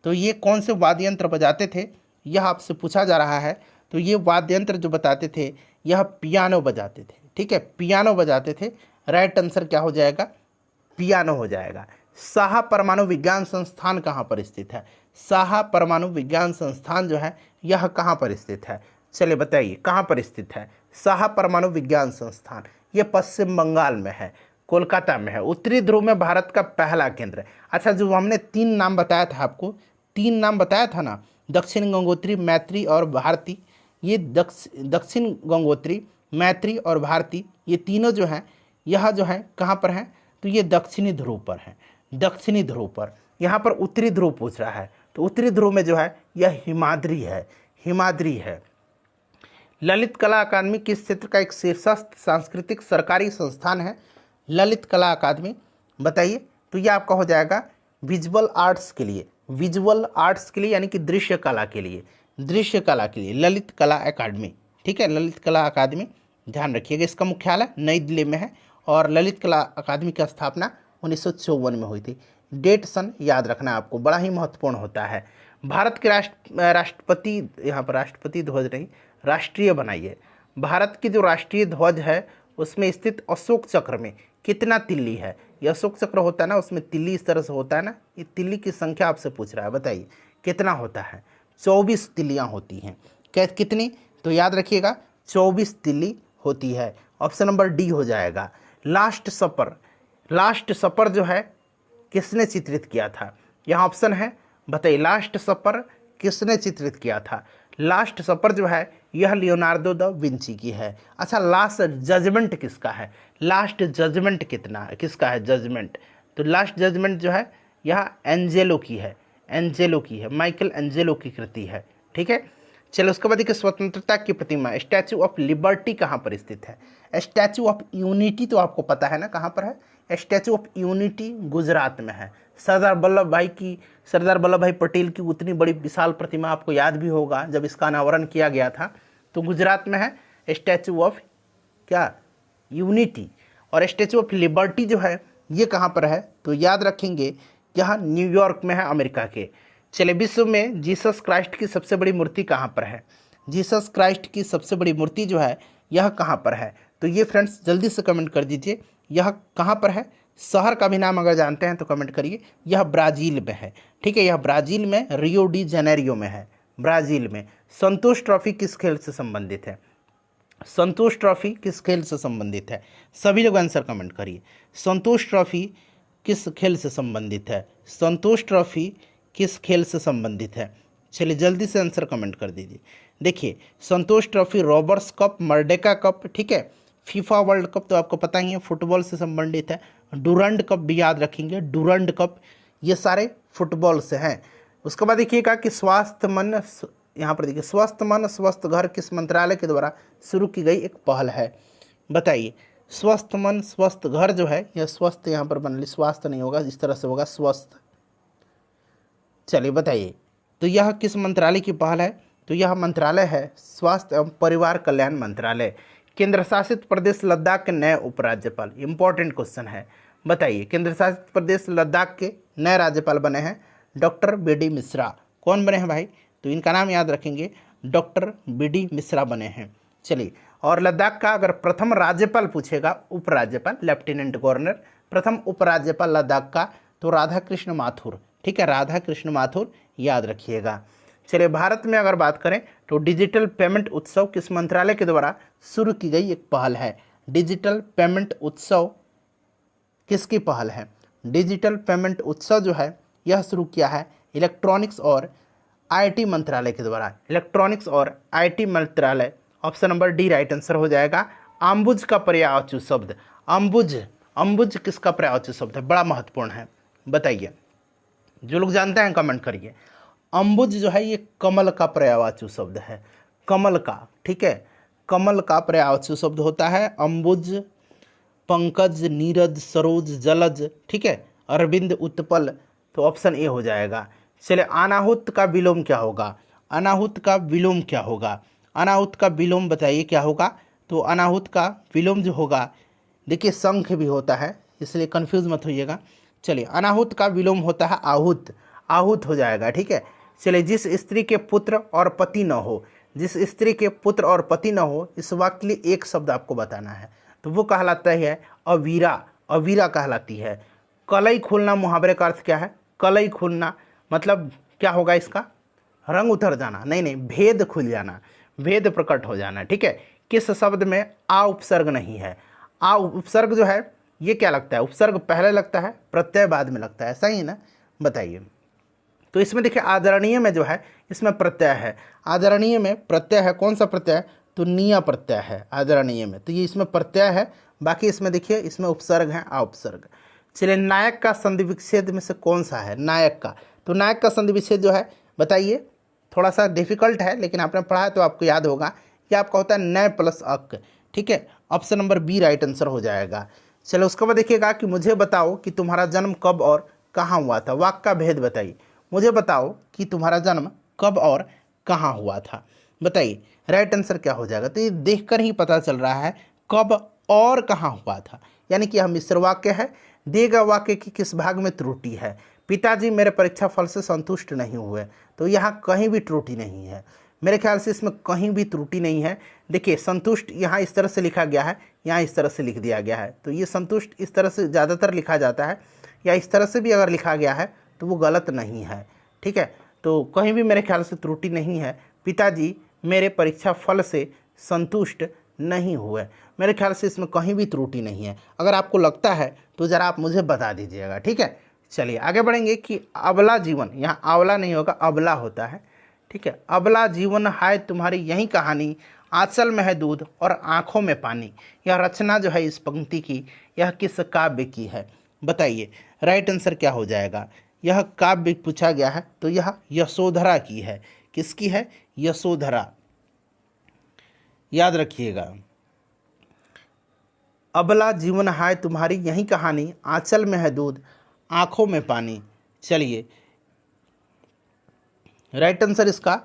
तो ये कौन से वाद्य यंत्र बजाते थे, यह आपसे पूछा जा रहा है। तो ये वाद्य यंत्र जो बताते थे, यह पियानो बजाते थे। ठीक है, पियानो बजाते थे। राइट आंसर क्या हो जाएगा? पियानो हो जाएगा। साहा परमाणु विज्ञान संस्थान कहाँ पर स्थित है? साहा परमाणु विज्ञान संस्थान जो है यह कहाँ पर स्थित है? चलिए बताइए, कहाँ पर स्थित है साहा परमाणु विज्ञान संस्थान? ये पश्चिम बंगाल में है, कोलकाता में है। उत्तरी ध्रुव में भारत का पहला केंद्र। अच्छा, जो हमने 3 नाम बताया था आपको, 3 नाम बताया था ना, दक्षिण गंगोत्री, मैत्री और भारती। ये दक्षिण गंगोत्री, मैत्री और भारती, ये तीनों जो हैं, यह जो है कहाँ पर हैं? तो ये दक्षिणी ध्रुव पर हैं, दक्षिणी ध्रुव पर। यहाँ पर उत्तरी ध्रुव पूछ रहा है, तो उत्तरी ध्रुव में जो है यह हिमाद्री है, हिमाद्री है। ललित कला अकादमी किस क्षेत्र का एक शीर्षस्थ सांस्कृतिक सरकारी संस्थान है? ललित कला अकादमी, बताइए। तो ये आपका हो जाएगा विजुअल आर्ट्स के लिए, विजुअल आर्ट्स के लिए, यानी कि दृश्य कला के लिए, दृश्य कला के लिए ललित कला अकादमी। ठीक है, ललित कला अकादमी, ध्यान रखिएगा। इसका मुख्यालय नई दिल्ली में है और ललित कला अकादमी की स्थापना 1954 में हुई थी। डेट सन याद रखना आपको, बड़ा ही महत्वपूर्ण होता है। भारत के राष्ट्रपति, यहाँ पर राष्ट्रपति ध्वज नहीं, राष्ट्रीय बनाइए। भारत की जो राष्ट्रीय ध्वज है उसमें स्थित अशोक चक्र में कितना तिल्ली है? ये अशोक चक्र होता है ना, उसमें तिल्ली इस तरह से होता है ना, ये तिल्ली की संख्या आपसे पूछ रहा है, बताइए कितना होता है? 24 तिल्लियाँ होती हैं। कितनी? तो याद रखिएगा 24 तिल्ली होती है। ऑप्शन नंबर डी हो जाएगा। लास्ट सपर, लास्ट सपर जो है किसने चित्रित किया था? यहाँ ऑप्शन है, बताइए लास्ट सपर किसने चित्रित किया था? लास्ट सपर जो है यह लियोनार्डो द विंची की है। अच्छा, लास्ट जजमेंट किसका है? लास्ट जजमेंट किसका है? जजमेंट, तो लास्ट जजमेंट जो है यह एंजेलो की है, एंजेलो की है, माइकल एंजेलो की कृति है। ठीक है, चलो उसके बाद देखिए, स्वतंत्रता की प्रतिमा स्टैचू ऑफ लिबर्टी कहाँ पर स्थित है? स्टैचू ऑफ यूनिटी तो आपको पता है ना कहाँ पर है? स्टैचू ऑफ यूनिटी गुजरात में है। सरदार वल्लभ भाई पटेल की उतनी बड़ी विशाल प्रतिमा आपको याद भी होगा, जब इसका अनावरण किया गया था तो गुजरात में है स्टैचू ऑफ क्या? यूनिटी। और स्टैचू ऑफ लिबर्टी जो है ये कहाँ पर है? तो याद रखेंगे यह न्यूयॉर्क में है, अमेरिका के। चले, विश्व में जीसस क्राइस्ट की सबसे बड़ी मूर्ति कहाँ पर है? जीसस क्राइस्ट की सबसे बड़ी मूर्ति जो है यह कहाँ पर है? तो ये फ्रेंड्स जल्दी से कमेंट कर दीजिए, यह कहाँ पर है? शहर का भी नाम अगर जानते हैं तो कमेंट करिए। यह ब्राज़ील में है। ठीक है, यह ब्राज़ील में रियो डी जेनेरियो में है, ब्राज़ील में। संतोष ट्रॉफी किस खेल से संबंधित है? संतोष ट्रॉफी किस खेल से संबंधित है? सभी लोग आंसर कमेंट करिए। संतोष ट्रॉफी किस खेल से संबंधित है? संतोष ट्रॉफी किस खेल से संबंधित है? चलिए जल्दी से आंसर कमेंट कर दीजिए। देखिए, Santosh trophy, Roberts cup, Merdeka cup, ठीक है, फीफा वर्ल्ड कप तो आपको पता ही है, फुटबॉल से संबंधित है। डुरंड कप भी याद रखेंगे, डुरंड कप, ये सारे फुटबॉल से हैं। उसके बाद देखिएगा कि स्वास्थ्य मन, यहाँ पर देखिए, स्वस्थ मन स्वस्थ घर किस मंत्रालय के द्वारा शुरू की गई एक पहल है? बताइए। स्वस्थ मन स्वस्थ घर जो है, यह स्वस्थ यहाँ पर बन ली, स्वास्थ्य नहीं होगा, इस तरह से होगा स्वस्थ। चलिए बताइए, तो यह किस मंत्रालय की पहल है? तो यह मंत्रालय है स्वास्थ्य एवं परिवार कल्याण मंत्रालय। केंद्र शासित प्रदेश लद्दाख के नए उपराज्यपाल, इंपॉर्टेंट क्वेश्चन है। बताइए, केंद्र शासित प्रदेश लद्दाख के नए राज्यपाल बने हैं डॉक्टर बी.डी. मिश्रा। कौन बने हैं भाई? तो इनका नाम याद रखेंगे, डॉक्टर बी.डी. मिश्रा बने हैं। चलिए, और लद्दाख का अगर प्रथम राज्यपाल पूछेगा, उपराज्यपाल, लेफ्टिनेंट गवर्नर, प्रथम उपराज्यपाल लद्दाख का, तो राधा कृष्ण माथुर। ठीक है, राधा कृष्ण माथुर याद रखिएगा। चलिए, भारत में अगर बात करें तो डिजिटल पेमेंट उत्सव किस मंत्रालय के द्वारा शुरू की गई एक पहल है? डिजिटल पेमेंट उत्सव किसकी पहल है? डिजिटल पेमेंट उत्सव जो है यह शुरू किया है इलेक्ट्रॉनिक्स और आईटी मंत्रालय के द्वारा। इलेक्ट्रॉनिक्स और आईटी मंत्रालय, option number D right answer हो जाएगा। अम्बुज का पर्यायवाची शब्द, अम्बुज, अम्बुज किसका पर्यायवाची शब्द है? बड़ा महत्वपूर्ण है, बताइए। जो लोग जानते हैं कमेंट करिए। अम्बुज जो है ये कमल का पर्यायवाची शब्द है, कमल का। ठीक है, कमल का पर्यायवाची शब्द होता है अम्बुज, पंकज, नीरज, सरोज, जलज। ठीक है, अरविंद, उत्पल, तो ऑप्शन ए हो जाएगा। चलिए, अनाहुत का विलोम क्या होगा? अनाहुत का विलोम क्या होगा? अनाहुत का विलोम बताइए क्या होगा? तो अनाहुत का विलोम जो होगा, देखिए शंख भी होता है, इसलिए कंफ्यूज मत होइएगा। चलिए, अनाहुत का विलोम होता है आहूत, आहूत हो जाएगा। ठीक है, चलिए, जिस स्त्री के पुत्र और पति न हो, जिस स्त्री के पुत्र और पति न हो, इस वाक्य के लिए एक शब्द आपको बताना है, तो वो कहलाता है अवीरा, अवीरा कहलाती है। कलई खोलना मुहावरे का अर्थ क्या है? कलई खोलना मतलब क्या होगा इसका? रंग उतर जाना, नहीं नहीं, भेद खुल जाना, भेद प्रकट हो जाना। ठीक है, किस शब्द में आ उपसर्ग नहीं है? आ उपसर्ग जो है ये क्या लगता है? उपसर्ग पहले लगता है, प्रत्यय बाद में लगता है, सही है ना? बताइए। तो इसमें देखिए आदरणीय में जो है इसमें प्रत्यय है, आदरणीय में प्रत्यय है, कौन सा प्रत्यय? तो निया प्रत्यय है आदरणीय में, तो ये इसमें प्रत्यय है। बाकी इसमें देखिए इसमें उपसर्ग है, आ उपसर्ग। चलिए, नायक का संधि विच्छेद में से कौन सा है? नायक का, तो नायक का संधि विच्छेद जो है बताइए, थोड़ा सा डिफिकल्ट है लेकिन आपने पढ़ा है तो आपको याद होगा। ये आपका होता है नय प्लस अक। ठीक है, option number B right answer हो जाएगा। चलो, उसके बाद देखिएगा कि मुझे बताओ कि तुम्हारा जन्म कब और कहाँ हुआ था। वाक्य का भेद बताइए। मुझे बताओ कि तुम्हारा जन्म कब और कहाँ हुआ था, बताइए। राइट आंसर क्या हो जाएगा? तो ये देखकर ही पता चल रहा है कब और कहाँ हुआ था, यानी कि यह मिश्र वाक्य है। दिए गए वाक्य की किस भाग में त्रुटि है? पिताजी मेरे परीक्षा फल से संतुष्ट नहीं हुए, तो यहाँ कहीं भी त्रुटि नहीं है, मेरे ख्याल से इसमें कहीं भी त्रुटि नहीं है। देखिए, संतुष्ट यहाँ इस तरह से लिखा गया है, यहाँ इस तरह से लिख दिया गया है, तो ये संतुष्ट इस तरह से ज़्यादातर लिखा जाता है, या इस तरह से भी अगर लिखा गया है तो वो गलत नहीं है। ठीक है, तो कहीं भी मेरे ख्याल से त्रुटि नहीं है। पिताजी मेरे परीक्षा फल से संतुष्ट नहीं हुए, मेरे ख्याल से इसमें कहीं भी त्रुटि नहीं है। अगर आपको लगता है तो ज़रा आप मुझे बता दीजिएगा। ठीक है, चलिए आगे बढ़ेंगे कि अबला जीवन, यहाँ आंवला नहीं होगा, अबला होता है। ठीक है, अबला जीवन हाय तुम्हारी यही कहानी, आंचल में है दूध और आँखों में पानी। यह रचना जो है इस पंक्ति की, यह किस काव्य की है? बताइए, राइट आंसर क्या हो जाएगा? यह काव्य पूछा गया है तो यह यशोधरा की है। किसकी है? यशोधरा, याद रखिएगा। अबला जीवन हाय तुम्हारी यही कहानी, आंचल में है दूध आंखों में पानी। चलिए, राइट आंसर इसका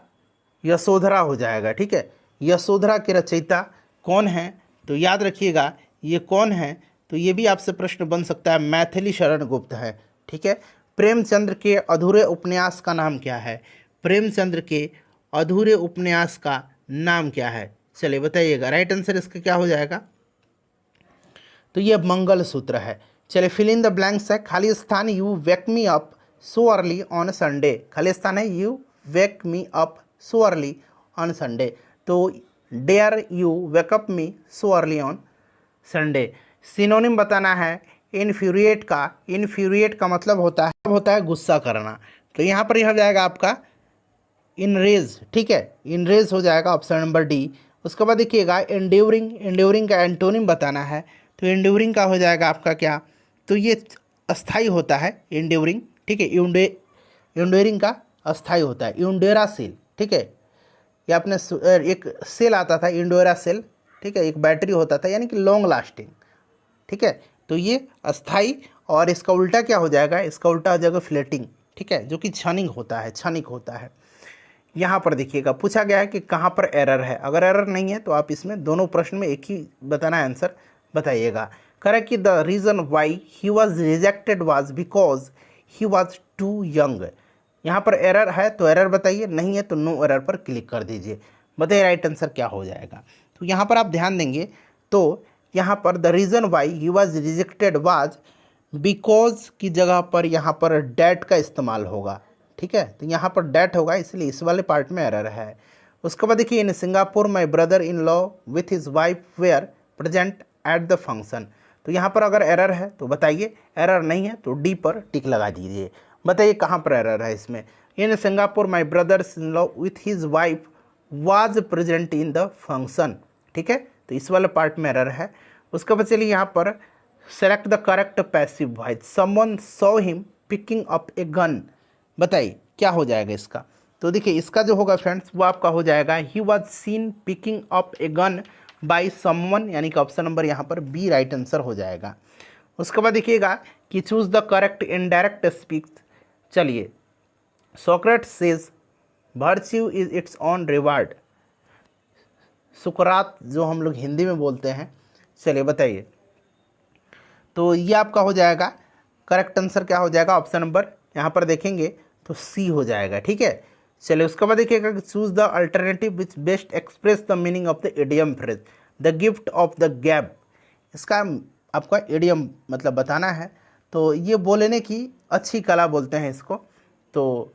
यशोधरा हो जाएगा। ठीक है, यशोधरा के रचयिता कौन हैं? तो याद रखिएगा ये कौन है, तो ये भी आपसे प्रश्न बन सकता है, मैथिली शरण गुप्त है। ठीक है, प्रेमचंद्र के अधूरे उपन्यास का नाम क्या है? प्रेमचंद्र के अधूरे उपन्यास का नाम क्या है? चलिए बताइएगा, राइट आंसर इसका क्या हो जाएगा? तो ये मंगलसूत्र है। चलिए, फिल इन द ब्लैंक्स है। खाली स्थान, you wake me up so early on Sunday. खाली स्थान है you wake me up so early on Sunday, तो dare you wake up me so early on Sunday. Synonym बताना है इन्फ्यूरिएट का। इन्फ्यूरिएट का मतलब होता है गुस्सा करना, तो यहाँ पर यह जाएगा आपका इनरेज। ठीक है, इनरेज हो जाएगा, ऑप्शन नंबर डी। उसके बाद देखिएगा एंड्यूरिंग, एंड्यूरिंग का एंटोनिम बताना है, तो एंड्यूरिंग का हो जाएगा आपका क्या? तो ये अस्थाई होता है एंड्यूरिंग। ठीक है, एंड्यूरिंग का अस्थाई होता है। इंडोरा सेल, ठीक है, ये आपने एक सेल आता था इंडोरा सेल, ठीक है, एक बैटरी होता था, यानी कि लॉन्ग लास्टिंग। ठीक है, तो ये अस्थाई, और इसका उल्टा क्या हो जाएगा, इसका उल्टा हो जाएगा फ्लेटिंग। ठीक है, जो कि क्षणिक होता है, क्षणिक होता है। यहाँ पर देखिएगा पूछा गया है कि कहाँ पर एरर है। अगर एरर नहीं है तो आप इसमें दोनों प्रश्न में एक ही बताना है आंसर, बताइएगा। करेक्ट कि the reason why he was rejected was because he was too young. यहाँ पर एरर है तो एरर बताइए, नहीं है तो नो एरर पर क्लिक कर दीजिए। बताइए राइट आंसर क्या हो जाएगा। तो यहाँ पर आप ध्यान देंगे तो यहाँ पर the reason why he was rejected was because की जगह पर यहाँ पर डैट का इस्तेमाल होगा। ठीक है, तो यहाँ पर डैट होगा, इसलिए इस वाले पार्ट में एरर है। उसके बाद देखिए, in Singapore my brother in law with his wife were present at the function. तो यहाँ पर अगर एरर है तो बताइए, एरर नहीं है तो डी पर टिक लगा दीजिए। बताइए कहाँ पर एरर है इसमें। इन Singapore my brothers in law with his wife was present in the function. ठीक है, तो इस वाले पार्ट में एरर है। उसके बाद चलिए यहाँ पर select the correct passive voice, someone saw him picking up a gun. बताइए क्या हो जाएगा इसका। तो देखिए इसका जो होगा फ्रेंड्स वो आपका हो जाएगा he was seen picking up a gun by someone, यानी कि ऑप्शन नंबर यहाँ पर बी राइट आंसर हो जाएगा। उसके बाद देखिएगा कि choose the correct indirect speech. चलिए, Socrates says virtue is its own reward. सुकरात जो हम लोग हिंदी में बोलते हैं, चलिए बताइए। तो ये आपका हो जाएगा करेक्ट आंसर, क्या हो जाएगा ऑप्शन नंबर यहाँ पर देखेंगे तो सी हो जाएगा। ठीक है, चलिए उसके बाद देखिएगा choose the alternative which best express the meaning of the idiom phrase the gift of the गैब। इसका आपका इडियम मतलब बताना है, तो ये बोलने की अच्छी कला बोलते हैं इसको। तो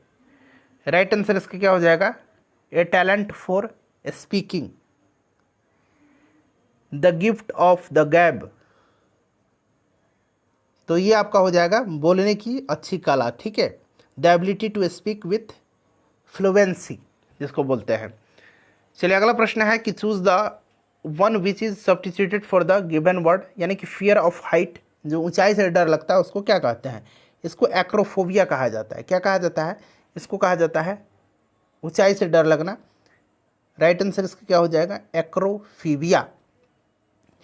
राइट आंसर इसका क्या हो जाएगा, a talent for speaking, the gift of the gab. तो ये आपका हो जाएगा बोलने की अच्छी कला। ठीक है, the ability to speak with fluency जिसको बोलते हैं। चलिए अगला प्रश्न है कि choose the one which is substituted for the given word, यानी कि फियर ऑफ हाइट, जो ऊंचाई से डर लगता है उसको क्या कहते हैं। इसको एक्रोफोबिया कहा जाता है। क्या कहा जाता है, इसको कहा जाता है ऊंचाई से डर लगना। राइट आंसर इसका क्या हो जाएगा, एक्रोफीबिया।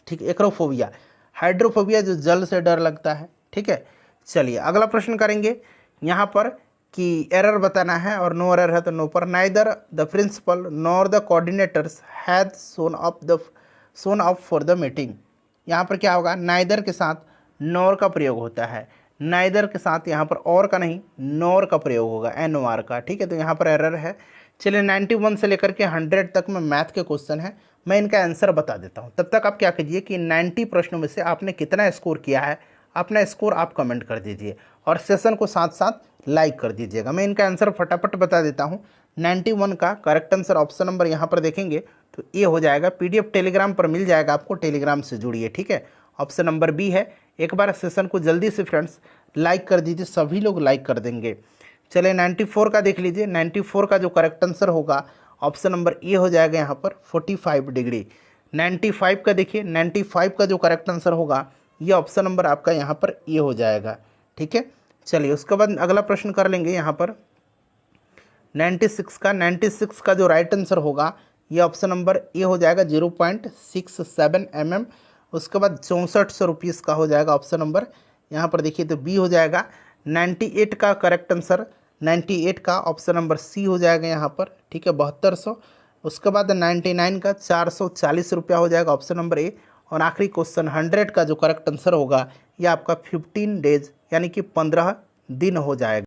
ठीक है, एक्रोफोबिया। हाइड्रोफोबिया जो जल से डर लगता है। ठीक है, चलिए अगला प्रश्न करेंगे यहाँ पर कि एरर बताना है और नो एरर है तो नो पर। Neither the principal nor the coordinators had shown up for the meeting. यहाँ पर क्या होगा, नाइदर के साथ नॉर का प्रयोग होता है, नाइदर के साथ यहाँ पर और का नहीं नॉर का प्रयोग होगा, NOR का। ठीक है, तो यहाँ पर एरर है। चलिए 91 से लेकर के 100 तक में मैथ के क्वेश्चन है, मैं इनका आंसर बता देता हूँ। तब तक आप क्या कीजिए कि 90 प्रश्नों में से आपने कितना स्कोर किया है, अपना स्कोर आप कमेंट कर दीजिए और सेशन को साथ साथ लाइक कर दीजिएगा। मैं इनका आंसर फटाफट बता देता हूँ। 91 का करेक्ट आंसर ऑप्शन नंबर यहाँ पर देखेंगे तो ये हो जाएगा। PDF टेलीग्राम पर मिल जाएगा आपको, टेलीग्राम से जुड़िए। ठीक है, ऑप्शन नंबर बी है। एक बार सेशन को जल्दी से फ्रेंड्स लाइक कर दीजिए, सभी लोग लाइक कर देंगे। चलिए 94 का देख लीजिए। 94 का जो करेक्ट आंसर होगा ऑप्शन नंबर ए हो जाएगा यहाँ पर 45 डिग्री। 95 का देखिए, 95 का जो करेक्ट आंसर होगा ये ऑप्शन नंबर आपका यहाँ पर ए हो जाएगा। ठीक है, चलिए उसके बाद अगला प्रश्न कर लेंगे यहाँ पर 96 का जो राइट आंसर होगा ये ऑप्शन नंबर ए हो जाएगा 0.67 mm। उसके बाद 6400 रुपीज़ का हो जाएगा ऑप्शन नंबर यहाँ पर देखिए तो बी हो जाएगा। 98 का करेक्ट आंसर 98 का ऑप्शन नंबर सी हो जाएगा यहाँ पर। ठीक है, 7200। उसके बाद 99 का 440 रुपया हो जाएगा ऑप्शन नंबर ए। और आखिरी क्वेश्चन 100 का जो करेक्ट आंसर होगा ये आपका 15 डेज यानी कि 15 दिन हो जाएगा।